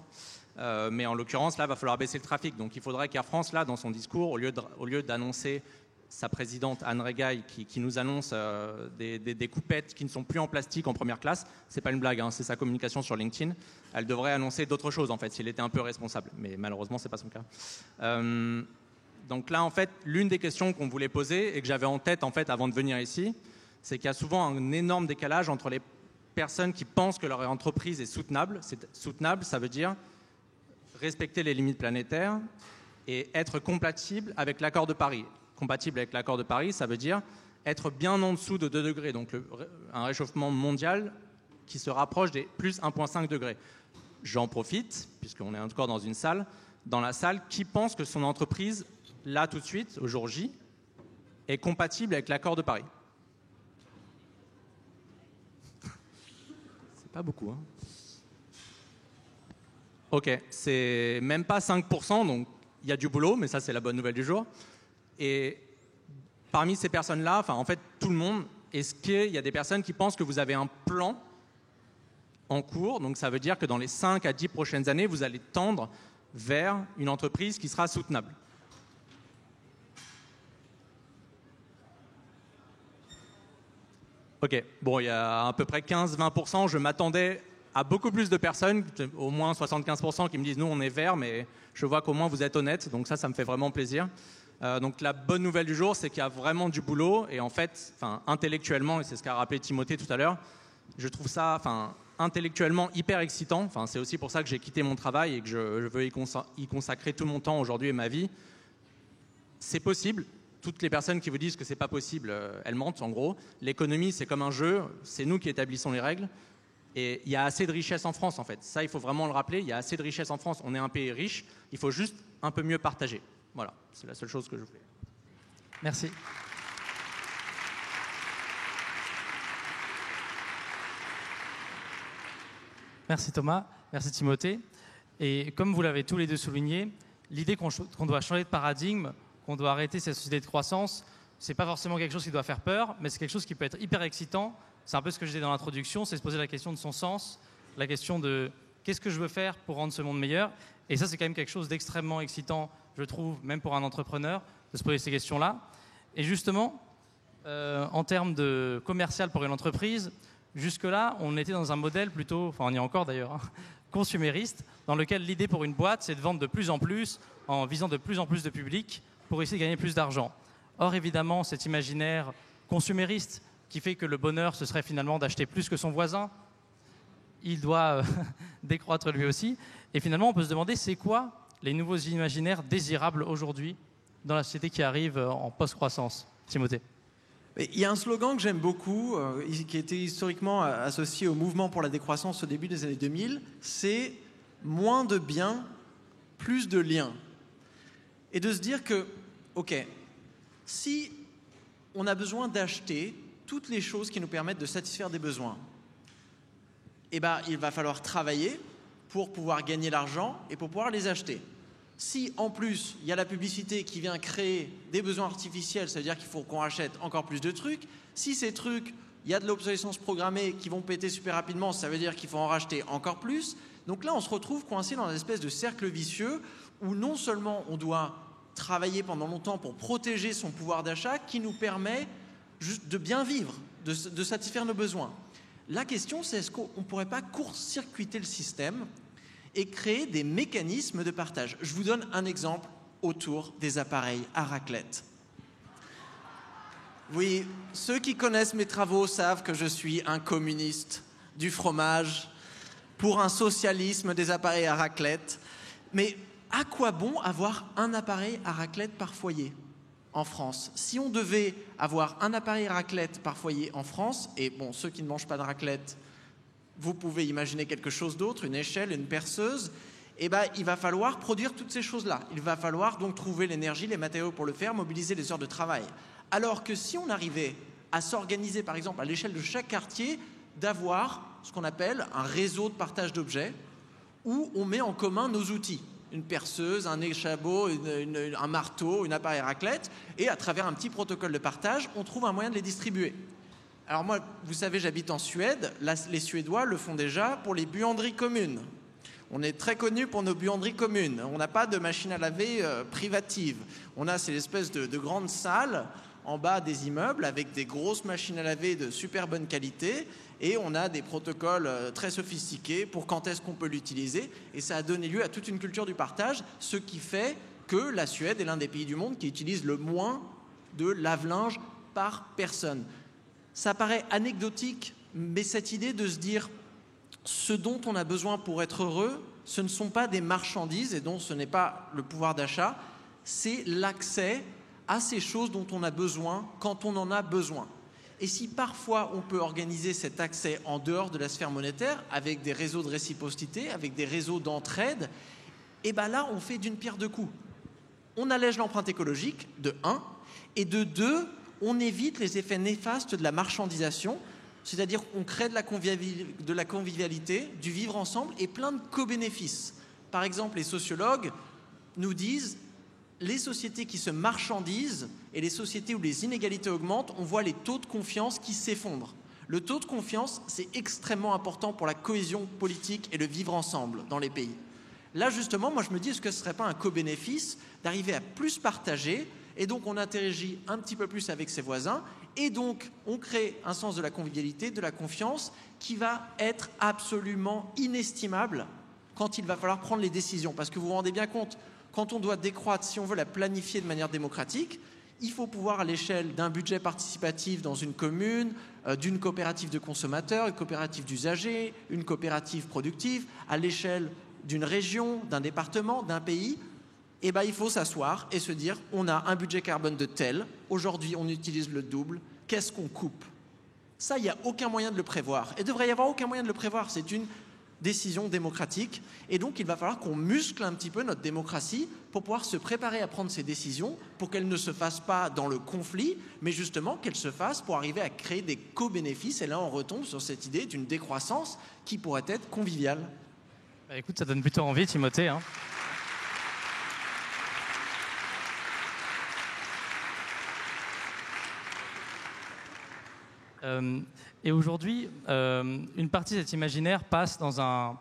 Speaker 3: Mais en l'occurrence, là, il va falloir baisser le trafic. Donc, il faudrait qu'Air France, là, dans son discours, au lieu d'annoncer sa présidente Anne Régaille qui nous annonce des coupettes qui ne sont plus en plastique en première classe, c'est pas une blague, hein, c'est sa communication sur LinkedIn. Elle devrait annoncer d'autres choses, en fait, s'il était un peu responsable. Mais malheureusement, c'est pas son cas. Donc là, en fait, l'une des questions qu'on voulait poser et que j'avais en tête, en fait, avant de venir ici, c'est qu'il y a souvent un énorme décalage entre les personnes qui pensent que leur entreprise est soutenable. Soutenable, ça veut dire respecter les limites planétaires et être compatible avec l'accord de Paris. Compatible avec l'accord de Paris, ça veut dire être bien en dessous de 2 degrés, donc un réchauffement mondial qui se rapproche des plus 1,5 degrés. J'en profite, puisqu'on est encore dans une salle, dans la salle, qui pense que son entreprise, là tout de suite, au jour J, est compatible avec l'accord de Paris? C'est pas beaucoup, hein. Ok, c'est même pas 5%, donc il y a du boulot, mais ça c'est la bonne nouvelle du jour. Et parmi ces personnes-là, en fait tout le monde, est-ce qu'il y a des personnes qui pensent que vous avez un plan en cours? Donc ça veut dire que dans les 5 à 10 prochaines années, vous allez tendre vers une entreprise qui sera soutenable. Ok, bon, il y a à peu près 15-20%, je m'attendais à beaucoup plus de personnes, au moins 75% qui me disent nous on est vert, mais je vois qu'au moins vous êtes honnête, donc ça me fait vraiment plaisir. Donc la bonne nouvelle du jour, c'est qu'il y a vraiment du boulot et en fait, intellectuellement, et c'est ce qu'a rappelé Timothée tout à l'heure, je trouve ça intellectuellement hyper excitant. C'est aussi pour ça que j'ai quitté mon travail et que je veux y consacrer tout mon temps aujourd'hui et ma vie. C'est possible. Toutes les personnes qui vous disent que c'est pas possible, elles mentent en gros. L'économie, c'est comme un jeu, c'est nous qui établissons les règles. Et il y a assez de richesse en France en fait. Ça, il faut vraiment le rappeler, il y a assez de richesse en France. On est un pays riche, il faut juste un peu mieux partager. Voilà, c'est la seule chose que je voulais.
Speaker 2: Merci. Merci Thomas, merci Timothée. Et comme vous l'avez tous les deux souligné, l'idée qu'on doit changer de paradigme, qu'on doit arrêter cette société de croissance, c'est pas forcément quelque chose qui doit faire peur, mais c'est quelque chose qui peut être hyper excitant. C'est un peu ce que je disais dans l'introduction, c'est se poser la question de son sens, la question de qu'est-ce que je veux faire pour rendre ce monde meilleur. Et ça, c'est quand même quelque chose d'extrêmement excitant, je trouve, même pour un entrepreneur, de se poser ces questions-là. Et justement, en termes de commercial pour une entreprise, jusque-là, on était dans un modèle plutôt, enfin on y est encore d'ailleurs, consumériste, dans lequel l'idée pour une boîte, c'est de vendre de plus en plus, en visant de plus en plus de public, pour essayer de gagner plus d'argent. Or, évidemment, cet imaginaire consumériste qui fait que le bonheur, ce serait finalement d'acheter plus que son voisin, il doit décroître lui aussi. Et finalement, on peut se demander, c'est quoi les nouveaux imaginaires désirables aujourd'hui dans la société qui arrive en post-croissance? Timothée.
Speaker 4: Il y a un slogan que j'aime beaucoup, qui était historiquement associé au mouvement pour la décroissance au début des années 2000, c'est « moins de biens, plus de liens ». Et de se dire que, ok, si on a besoin d'acheter toutes les choses qui nous permettent de satisfaire des besoins, eh ben, il va falloir travailler pour pouvoir gagner l'argent et pour pouvoir les acheter. Si en plus il y a la publicité qui vient créer des besoins artificiels, ça veut dire qu'il faut qu'on achète encore plus de trucs. Si ces trucs, il y a de l'obsolescence programmée qui vont péter super rapidement, ça veut dire qu'il faut en racheter encore plus. Donc là, on se retrouve coincé dans une espèce de cercle vicieux où non seulement on doit travailler pendant longtemps pour protéger son pouvoir d'achat qui nous permet juste de bien vivre, de satisfaire nos besoins. La question, c'est est-ce qu'on ne pourrait pas court-circuiter le système et créer des mécanismes de partage. Je vous donne un exemple autour des appareils à raclette. Oui, ceux qui connaissent mes travaux savent que je suis un communiste du fromage pour un socialisme des appareils à raclette. Mais à quoi bon avoir un appareil à raclette par foyer en France? Si on devait avoir un appareil à raclette par foyer en France, et bon, ceux qui ne mangent pas de raclette, vous pouvez imaginer quelque chose d'autre, une échelle, une perceuse, eh ben, il va falloir produire toutes ces choses-là. Il va falloir donc trouver l'énergie, les matériaux pour le faire, mobiliser les heures de travail. Alors que si on arrivait à s'organiser, par exemple, à l'échelle de chaque quartier, d'avoir ce qu'on appelle un réseau de partage d'objets, où on met en commun nos outils, une perceuse, un échabeau, un marteau, une appareil à raclette, et à travers un petit protocole de partage, on trouve un moyen de les distribuer. Alors moi, vous savez, j'habite en Suède. Là, les Suédois le font déjà pour les buanderies communes. On est très connus pour nos buanderies communes. On n'a pas de machine à laver privative. On a ces espèces de grandes salles en bas des immeubles avec des grosses machines à laver de super bonne qualité. Et on a des protocoles très sophistiqués pour quand est-ce qu'on peut l'utiliser. Et ça a donné lieu à toute une culture du partage, ce qui fait que la Suède est l'un des pays du monde qui utilise le moins de lave-linge par personne. Ça paraît anecdotique, mais cette idée de se dire ce dont on a besoin pour être heureux, ce ne sont pas des marchandises et donc ce n'est pas le pouvoir d'achat, c'est l'accès à ces choses dont on a besoin quand on en a besoin. Et si parfois on peut organiser cet accès en dehors de la sphère monétaire, avec des réseaux de réciprocité, avec des réseaux d'entraide, et bien là on fait d'une pierre deux coups. On allège l'empreinte écologique, de 1, et de 2, on évite les effets néfastes de la marchandisation, c'est-à-dire qu'on crée de la convivialité, du vivre ensemble et plein de co-bénéfices. Par exemple, les sociologues nous disent les sociétés qui se marchandisent et les sociétés où les inégalités augmentent, on voit les taux de confiance qui s'effondrent. Le taux de confiance, c'est extrêmement important pour la cohésion politique et le vivre ensemble dans les pays. Là, justement, moi je me dis, est-ce que ce ne serait pas un co-bénéfice d'arriver à plus partager Et donc, on interagit un petit peu plus avec ses voisins. Et donc, on crée un sens de la convivialité, de la confiance, qui va être absolument inestimable quand il va falloir prendre les décisions. Parce que vous vous rendez bien compte, quand on doit décroître, si on veut la planifier de manière démocratique, il faut pouvoir, à l'échelle d'un budget participatif dans une commune, d'une coopérative de consommateurs, une coopérative d'usagers, une coopérative productive, à l'échelle d'une région, d'un département, d'un pays, eh ben, il faut s'asseoir et se dire, on a un budget carbone de tel, aujourd'hui on utilise le double, qu'est-ce qu'on coupe? Ça, il n'y a aucun moyen de le prévoir. Et il ne devrait y avoir aucun moyen de le prévoir. C'est une décision démocratique. Et donc, il va falloir qu'on muscle un petit peu notre démocratie pour pouvoir se préparer à prendre ces décisions, pour qu'elles ne se fassent pas dans le conflit, mais justement qu'elles se fassent pour arriver à créer des co-bénéfices. Et là, on retombe sur cette idée d'une décroissance qui pourrait être conviviale.
Speaker 2: Bah, écoute, ça donne plutôt envie, Timothée, hein. Et aujourd'hui, une partie de cet imaginaire passe dans un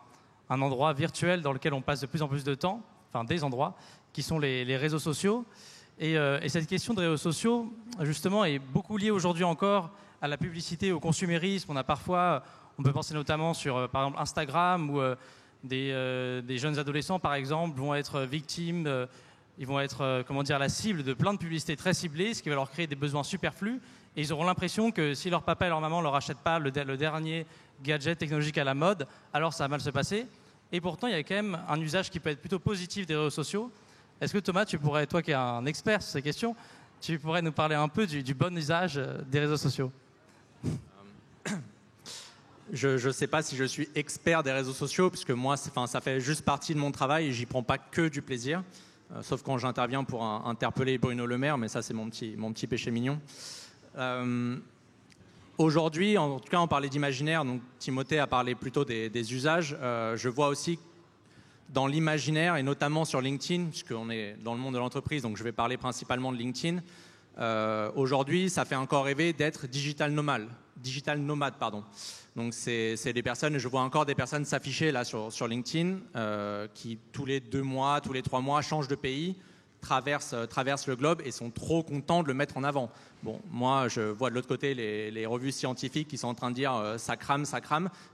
Speaker 2: endroit virtuel dans lequel on passe de plus en plus de temps, enfin des endroits, qui sont les réseaux sociaux. Et cette question de réseaux sociaux, justement, est beaucoup liée aujourd'hui encore à la publicité, au consumérisme. On peut penser notamment sur, par exemple, Instagram, où des jeunes adolescents, par exemple, vont être victimes, ils vont être, la cible de plein de publicités très ciblées, ce qui va leur créer des besoins superflus. Et ils auront l'impression que si leur papa et leur maman ne leur achètent pas le dernier gadget technologique à la mode, alors ça va mal se passer. Et pourtant, il y a quand même un usage qui peut être plutôt positif des réseaux sociaux. Est-ce que Thomas, toi qui es un expert sur ces questions, tu pourrais nous parler un peu du bon usage des réseaux sociaux?
Speaker 3: Je ne sais pas si je suis expert des réseaux sociaux, puisque moi, ça fait juste partie de mon travail et j'y prends pas que du plaisir, sauf quand j'interviens pour interpeller Bruno Le Maire, mais ça, c'est mon petit péché mignon. Aujourd'hui, en tout cas, on parlait d'imaginaire, donc Timothée a parlé plutôt des usages. Je vois aussi dans l'imaginaire, et notamment sur LinkedIn, puisqu'on est dans le monde de l'entreprise, donc je vais parler principalement de LinkedIn. Aujourd'hui, ça fait encore rêver d'être digital nomade. Donc c'est des personnes, je vois encore des personnes s'afficher là sur LinkedIn qui tous les 2 mois, tous les 3 mois changent de pays, traversent le globe et sont trop contents de le mettre en avant. Bon, moi je vois de l'autre côté les revues scientifiques qui sont en train de dire ça crame,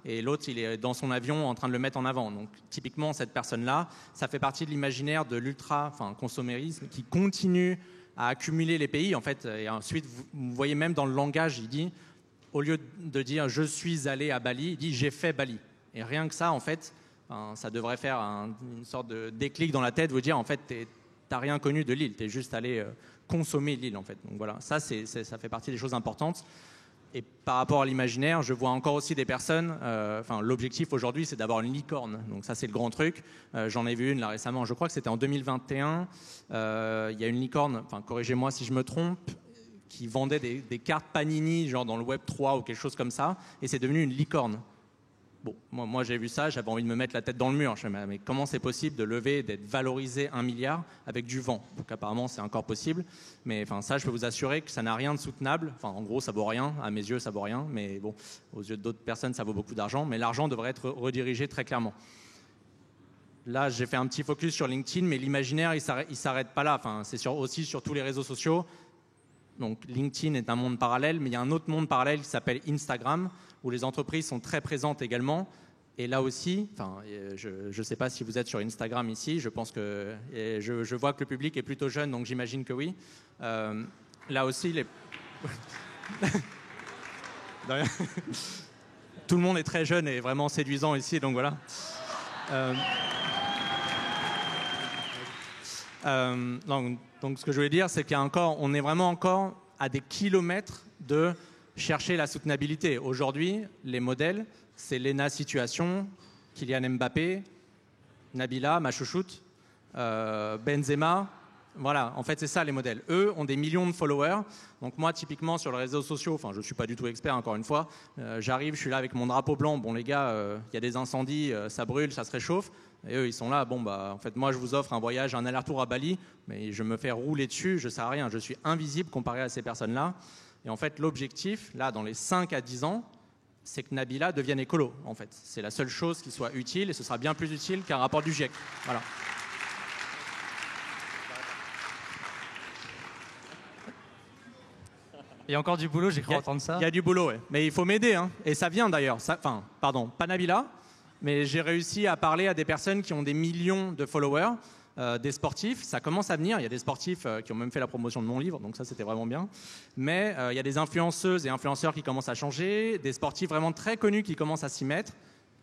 Speaker 3: et l'autre il est dans son avion en train de le mettre en avant. Donc typiquement cette personne-là, ça fait partie de l'imaginaire de consommérisme qui continue à accumuler les pays en fait. Et ensuite vous voyez même dans le langage, il dit, au lieu de dire je suis allé à Bali, il dit j'ai fait Bali. Et rien que ça en fait, ça devrait faire une sorte de déclic dans la tête, vous dire en fait t'as rien connu de l'île, t'es juste allé consommer l'île en fait. Donc voilà, ça fait partie des choses importantes. Et par rapport à l'imaginaire, je vois encore aussi des personnes, l'objectif aujourd'hui c'est d'avoir une licorne, donc ça c'est le grand truc. J'en ai vu une là récemment, je crois que c'était en 2021, il y a une licorne, corrigez-moi si je me trompe, qui vendait des cartes Panini genre dans le Web 3 ou quelque chose comme ça, et c'est devenu une licorne. Bon, moi j'ai vu ça, j'avais envie de me mettre la tête dans le mur. Je me disais, mais comment c'est possible de lever, d'être valorisé 1 milliard avec du vent? Donc apparemment c'est encore possible, mais ça je peux vous assurer que ça n'a rien de soutenable. En gros ça vaut rien, à mes yeux ça vaut rien, mais bon, aux yeux d'autres personnes ça vaut beaucoup d'argent, mais l'argent devrait être redirigé très clairement. Là j'ai fait un petit focus sur LinkedIn, mais l'imaginaire il s'arrête pas là, c'est aussi sur tous les réseaux sociaux. Donc LinkedIn est un monde parallèle, mais il y a un autre monde parallèle qui s'appelle Instagram, où les entreprises sont très présentes également. Et là aussi, je ne sais pas si vous êtes sur Instagram ici, je pense que je vois que le public est plutôt jeune, donc j'imagine que oui. Là aussi, tout le monde est très jeune et vraiment séduisant ici, donc voilà. Donc ce que je voulais dire, c'est on est vraiment encore à des kilomètres de chercher la soutenabilité. Aujourd'hui, les modèles, c'est Lena Situation, Kylian Mbappé, Nabila, ma chouchoute, Benzema. Voilà, en fait, c'est ça les modèles. Eux ont des millions de followers. Donc moi, typiquement, sur les réseaux sociaux, je ne suis pas du tout expert, encore une fois, j'arrive, je suis là avec mon drapeau blanc. Bon, les gars, il y a des incendies, ça brûle, ça se réchauffe. Et eux, ils sont là, en fait, moi, je vous offre un voyage, un aller-retour à Bali, mais je me fais rouler dessus, je ne sers à rien. Je suis invisible comparé à ces personnes-là. Et en fait, l'objectif, là, dans les 5 à 10 ans, c'est que Nabila devienne écolo, en fait. C'est la seule chose qui soit utile, et ce sera bien plus utile qu'un rapport du GIEC. Voilà.
Speaker 2: Il y a encore du boulot, j'ai cru entendre ça.
Speaker 3: Il y a du boulot, ouais. Mais il faut m'aider, hein. Et ça vient d'ailleurs. Enfin, pardon, pas Nabila, mais j'ai réussi à parler à des personnes qui ont des millions de followers, des sportifs. Ça commence à venir. Il y a des sportifs qui ont même fait la promotion de mon livre, donc ça, c'était vraiment bien. Mais il y a des influenceuses et influenceurs qui commencent à changer, des sportifs vraiment très connus qui commencent à s'y mettre,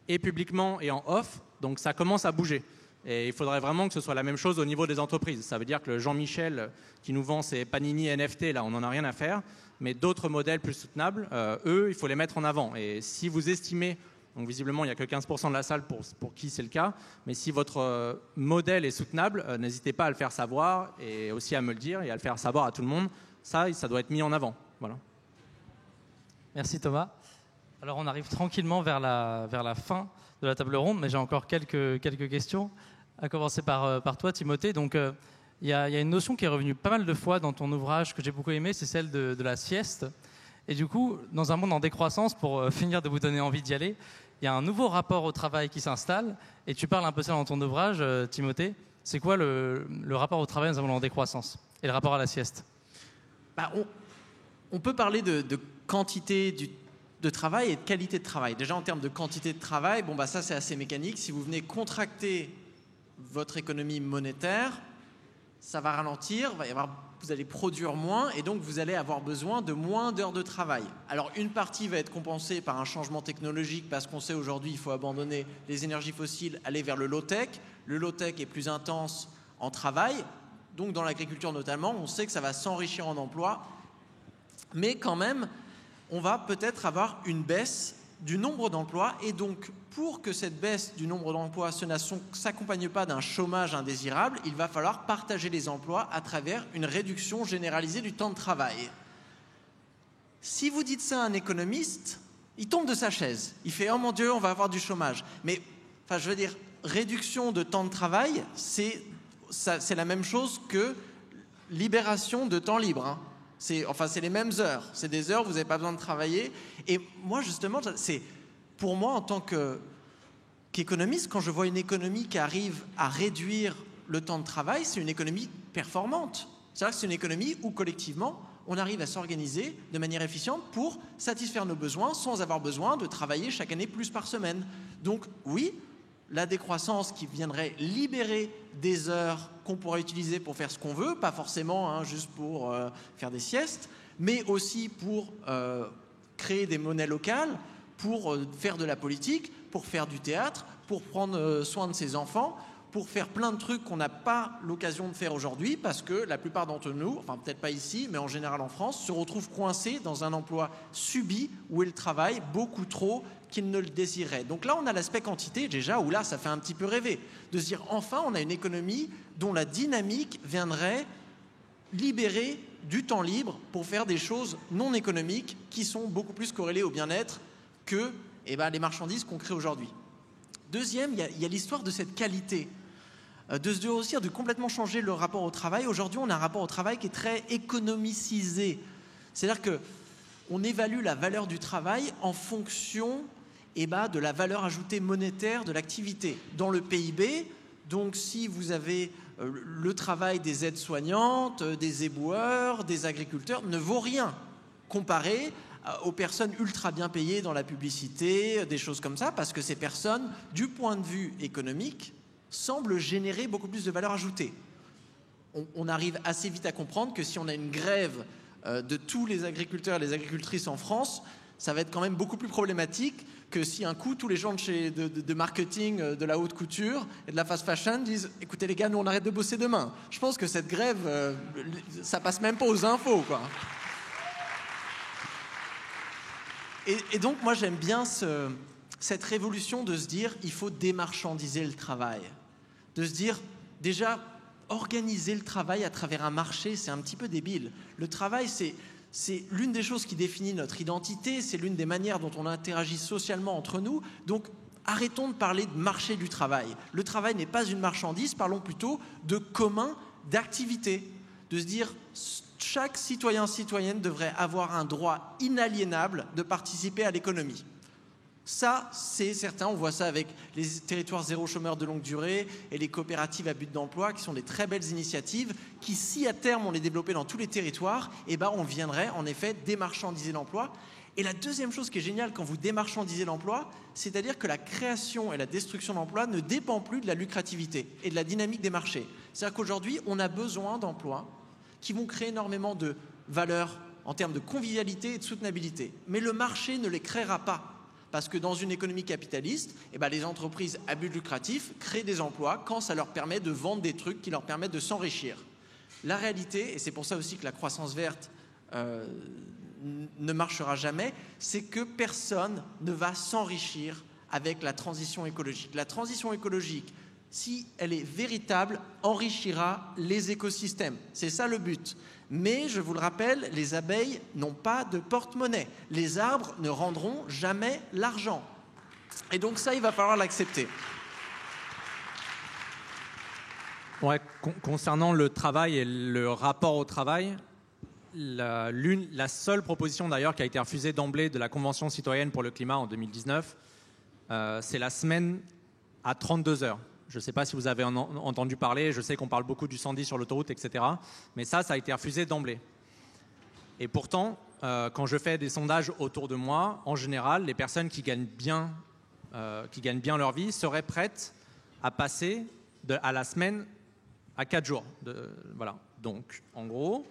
Speaker 3: et publiquement et en off. Donc ça commence à bouger. Et il faudrait vraiment que ce soit la même chose au niveau des entreprises. Ça veut dire que le Jean-Michel qui nous vend ses Panini NFT, là, on n'en a rien à faire. Mais d'autres modèles plus soutenables, eux, il faut les mettre en avant. Et si vous estimez, donc visiblement, il n'y a que 15% de la salle pour qui c'est le cas, mais si votre modèle est soutenable, n'hésitez pas à le faire savoir et aussi à me le dire et à le faire savoir à tout le monde. Ça doit être mis en avant. Voilà.
Speaker 2: Merci Thomas. Alors on arrive tranquillement vers la fin de la table ronde, mais j'ai encore quelques questions. À commencer par toi, Timothée. Donc, il y a une notion qui est revenue pas mal de fois dans ton ouvrage que j'ai beaucoup aimé, c'est celle de la sieste. Et du coup, dans un monde en décroissance, pour finir de vous donner envie d'y aller, il y a un nouveau rapport au travail qui s'installe. Et tu parles un peu ça dans ton ouvrage, Timothée. C'est quoi le rapport au travail dans un monde en décroissance et le rapport à la sieste?
Speaker 4: On peut parler de quantité de travail et de qualité de travail. Déjà, en termes de quantité de travail, ça c'est assez mécanique. Si vous venez contracter votre économie monétaire, ça va ralentir, vous allez produire moins et donc vous allez avoir besoin de moins d'heures de travail. Alors une partie va être compensée par un changement technologique parce qu'on sait aujourd'hui il faut abandonner les énergies fossiles, aller vers le low-tech. Le low-tech est plus intense en travail, donc dans l'agriculture notamment, on sait que ça va s'enrichir en emplois, mais quand même, on va peut-être avoir une baisse du nombre d'emplois et donc pour que cette baisse du nombre d'emplois ne s'accompagne pas d'un chômage indésirable, il va falloir partager les emplois à travers une réduction généralisée du temps de travail. Si vous dites ça à un économiste, il tombe de sa chaise. Il fait « Oh mon Dieu, on va avoir du chômage ». Mais, je veux dire, réduction de temps de travail, c'est la même chose que libération de temps libre, hein. C'est les mêmes heures. C'est des heures où vous n'avez pas besoin de travailler. Et moi, justement, pour moi, en tant qu'économiste, quand je vois une économie qui arrive à réduire le temps de travail, c'est une économie performante. C'est-à-dire que c'est une économie où, collectivement, on arrive à s'organiser de manière efficiente pour satisfaire nos besoins sans avoir besoin de travailler chaque année plus par semaine. Donc, oui, la décroissance qui viendrait libérer des heures qu'on pourrait utiliser pour faire ce qu'on veut, pas forcément juste pour faire des siestes, mais aussi pour créer des monnaies locales, pour faire de la politique, pour faire du théâtre, pour prendre soin de ses enfants, pour faire plein de trucs qu'on n'a pas l'occasion de faire aujourd'hui parce que la plupart d'entre nous, enfin peut-être pas ici, mais en général en France, se retrouvent coincés dans un emploi subi où ils travaillent beaucoup trop qu'ils ne le désiraient. Donc là, on a l'aspect quantité déjà, où là, ça fait un petit peu rêver, de se dire enfin, on a une économie dont la dynamique viendrait libérer du temps libre pour faire des choses non économiques qui sont beaucoup plus corrélées au bien-être que les marchandises qu'on crée aujourd'hui. Deuxième, il y a l'histoire de cette qualité, de se dire aussi de complètement changer le rapport au travail. Aujourd'hui, on a un rapport au travail qui est très économicisé. C'est-à-dire qu'on évalue la valeur du travail en fonction de la valeur ajoutée monétaire de l'activité. Dans le PIB, donc si vous avez le travail des aides-soignantes, des éboueurs, des agriculteurs, ne vaut rien comparé aux personnes ultra bien payées dans la publicité, des choses comme ça, parce que ces personnes, du point de vue économique, semblent générer beaucoup plus de valeur ajoutée. On arrive assez vite à comprendre que si on a une grève de tous les agriculteurs et les agricultrices en France, ça va être quand même beaucoup plus problématique que si un coup tous les gens de marketing de la haute couture et de la fast fashion disent « Écoutez les gars, nous on arrête de bosser demain ». Je pense que cette grève, ça passe même pas aux infos, quoi. Et donc moi j'aime bien cette révolution de se dire il faut démarchandiser le travail. De se dire déjà organiser le travail à travers un marché, c'est un petit peu débile. Le travail, c'est l'une des choses qui définit notre identité, c'est l'une des manières dont on interagit socialement entre nous. Donc, arrêtons de parler de marché du travail. Le travail n'est pas une marchandise, parlons plutôt de commun, d'activité. De se dire, chaque citoyenne devrait avoir un droit inaliénable de participer à l'économie. Ça, c'est certain, on voit ça avec les territoires zéro chômeur de longue durée et les coopératives à but d'emploi qui sont des très belles initiatives qui, si à terme on les développait dans tous les territoires, eh ben, on viendrait en effet démarchandiser l'emploi. Et la deuxième chose qui est géniale quand vous démarchandisez l'emploi, c'est-à-dire que la création et la destruction d'emplois ne dépend plus de la lucrativité et de la dynamique des marchés. C'est-à-dire qu'aujourd'hui, on a besoin d'emplois qui vont créer énormément de valeur en termes de convivialité et de soutenabilité. Mais le marché ne les créera pas. Parce que dans une économie capitaliste, eh ben, les entreprises à but lucratif créent des emplois quand ça leur permet de vendre des trucs qui leur permettent de s'enrichir. La réalité, et c'est pour ça aussi que la croissance verte ne marchera jamais, c'est que personne ne va s'enrichir avec la transition écologique. La transition écologique, si elle est véritable, enrichira les écosystèmes. C'est ça le but. Mais, je vous le rappelle, les abeilles n'ont pas de porte-monnaie. Les arbres ne rendront jamais l'argent. Et donc ça, il va falloir l'accepter.
Speaker 3: Ouais, concernant le travail et le rapport au travail, la seule proposition d'ailleurs qui a été refusée d'emblée de la Convention citoyenne pour le climat en 2019, c'est la semaine à 32 heures. Je ne sais pas si vous avez entendu parler, je sais qu'on parle beaucoup du 110 sur l'autoroute, etc. Mais ça a été refusé d'emblée. Et pourtant, quand je fais des sondages autour de moi, en général, les personnes qui gagnent bien leur vie seraient prêtes à passer à la semaine à 4 jours. Voilà. Donc, en gros,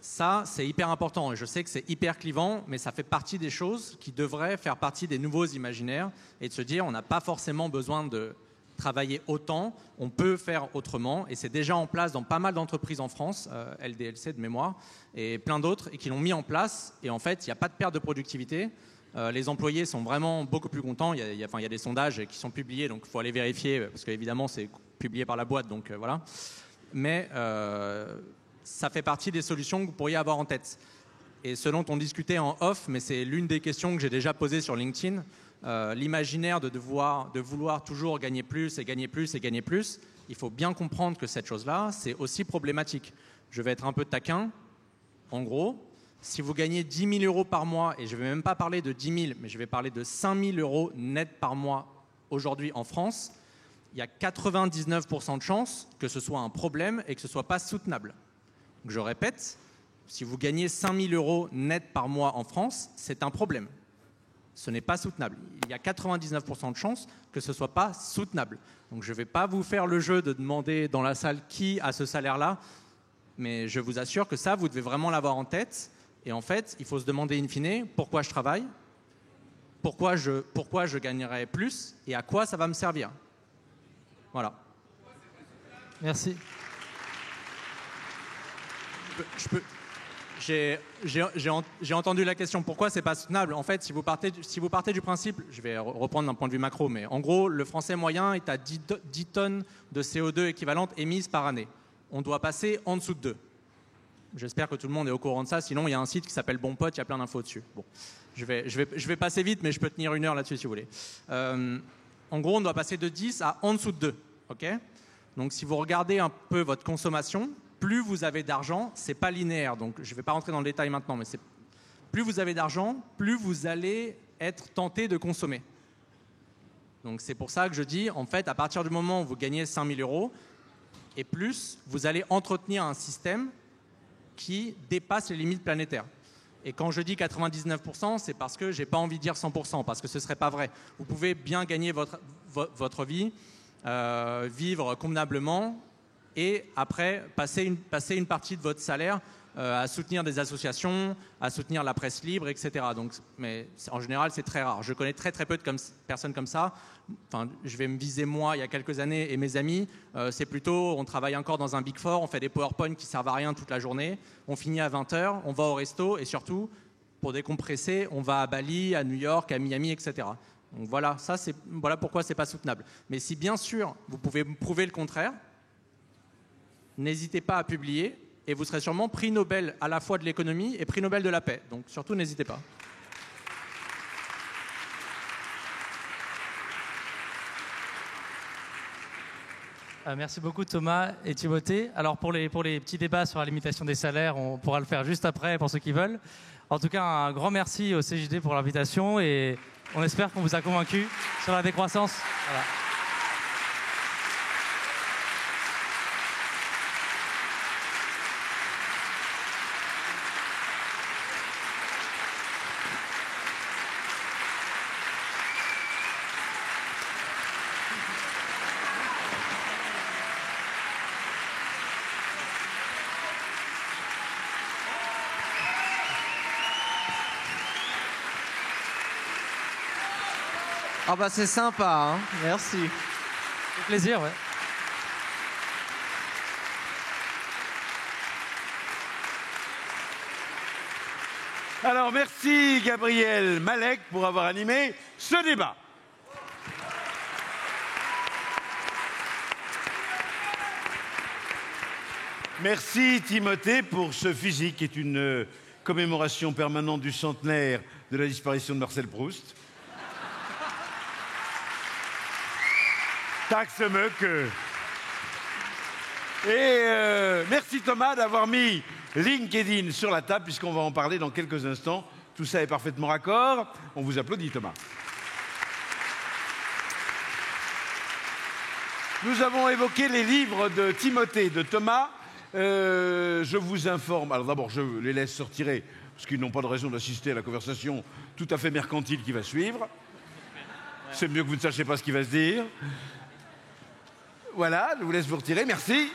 Speaker 3: ça, c'est hyper important. Et je sais que c'est hyper clivant, mais ça fait partie des choses qui devraient faire partie des nouveaux imaginaires et de se dire on n'a pas forcément besoin de travailler autant, on peut faire autrement, et c'est déjà en place dans pas mal d'entreprises en France, LDLC de mémoire, et plein d'autres, et qui l'ont mis en place, et en fait, il n'y a pas de perte de productivité, les employés sont vraiment beaucoup plus contents, il y a des sondages qui sont publiés, donc il faut aller vérifier, parce qu'évidemment, c'est publié par la boîte, donc voilà, mais ça fait partie des solutions que vous pourriez avoir en tête. Et ce dont on discutait en off, mais c'est l'une des questions que j'ai déjà posées sur LinkedIn, l'imaginaire de vouloir toujours gagner plus et gagner plus et gagner plus, il faut bien comprendre que cette chose-là, c'est aussi problématique. Je vais être un peu taquin. En gros, si vous gagnez 10 000 euros par mois, et je ne vais même pas parler de 10 000, mais je vais parler de 5 000 euros net par mois aujourd'hui en France, il y a 99% de chances que ce soit un problème et que ce ne soit pas soutenable. Donc je répète, si vous gagnez 5 000 euros net par mois en France, c'est un problème. Ce n'est pas soutenable. Il y a 99% de chances que ce ne soit pas soutenable. Donc je ne vais pas vous faire le jeu de demander dans la salle qui a ce salaire-là, mais je vous assure que ça, vous devez vraiment l'avoir en tête. Et en fait, il faut se demander in fine pourquoi je travaille, pourquoi je gagnerai plus et à quoi ça va me servir. Voilà.
Speaker 2: Merci.
Speaker 3: J'ai entendu la question pourquoi c'est pas soutenable. En fait, si vous partez du principe, je vais reprendre d'un point de vue macro, mais en gros, le Français moyen est à 10 tonnes de CO2 équivalentes émises par année. On doit passer en dessous de 2. J'espère que tout le monde est au courant de ça. Sinon, il y a un site qui s'appelle Bon Pote, il y a plein d'infos dessus. Bon, je vais passer vite, mais je peux tenir 1 heure là-dessus si vous voulez. En gros, on doit passer de 10 à en dessous de 2. Okay ? Donc, si vous regardez un peu votre consommation, plus vous avez d'argent, c'est pas linéaire. Donc, je ne vais pas rentrer dans le détail maintenant, mais plus vous avez d'argent, plus vous allez être tenté de consommer. Donc, c'est pour ça que je dis, en fait, à partir du moment où vous gagnez 5 000 euros et plus, vous allez entretenir un système qui dépasse les limites planétaires. Et quand je dis 99%, c'est parce que je n'ai pas envie de dire 100%, parce que ce ne serait pas vrai. Vous pouvez bien gagner votre vie, vivre convenablement, et après passer une partie de votre salaire à soutenir des associations, à soutenir la presse libre, etc. Donc, mais en général, c'est très rare. Je connais très très peu de personnes comme ça. Enfin, je vais me viser moi il y a quelques années et mes amis. C'est plutôt, on travaille encore dans un Big Four, on fait des PowerPoint qui servent à rien toute la journée. On finit à 20h, on va au resto et surtout, pour décompresser, on va à Bali, à New York, à Miami, etc. Donc voilà, voilà pourquoi c'est pas soutenable. Mais si bien sûr vous pouvez me prouver le contraire, n'hésitez pas à publier et vous serez sûrement prix Nobel à la fois de l'économie et prix Nobel de la paix. Donc surtout, n'hésitez pas.
Speaker 2: Merci beaucoup Thomas et Timothée. Alors pour les petits débats sur la limitation des salaires, on pourra le faire juste après pour ceux qui veulent. En tout cas, un grand merci au CJD pour l'invitation et On espère qu'on vous a convaincu sur la décroissance. Voilà.
Speaker 4: Ah bah c'est sympa, hein. Merci.
Speaker 2: C'est plaisir, ouais.
Speaker 1: Alors, merci Gabriel Malek pour avoir animé ce débat. Merci Timothée pour ce physique qui est une commémoration permanente du centenaire de la disparition de Marcel Proust. Taxe meuk. Et merci Thomas d'avoir mis LinkedIn sur la table puisqu'on va en parler dans quelques instants. Tout ça est parfaitement raccord. On vous applaudit Thomas. Nous avons évoqué les livres de Timothée, de Thomas. Je vous informe, alors d'abord je les laisse sortir parce qu'ils n'ont pas de raison d'assister à la conversation tout à fait mercantile qui va suivre. C'est mieux que vous ne sachiez pas ce qui va se dire. Voilà, je vous laisse vous retirer, merci.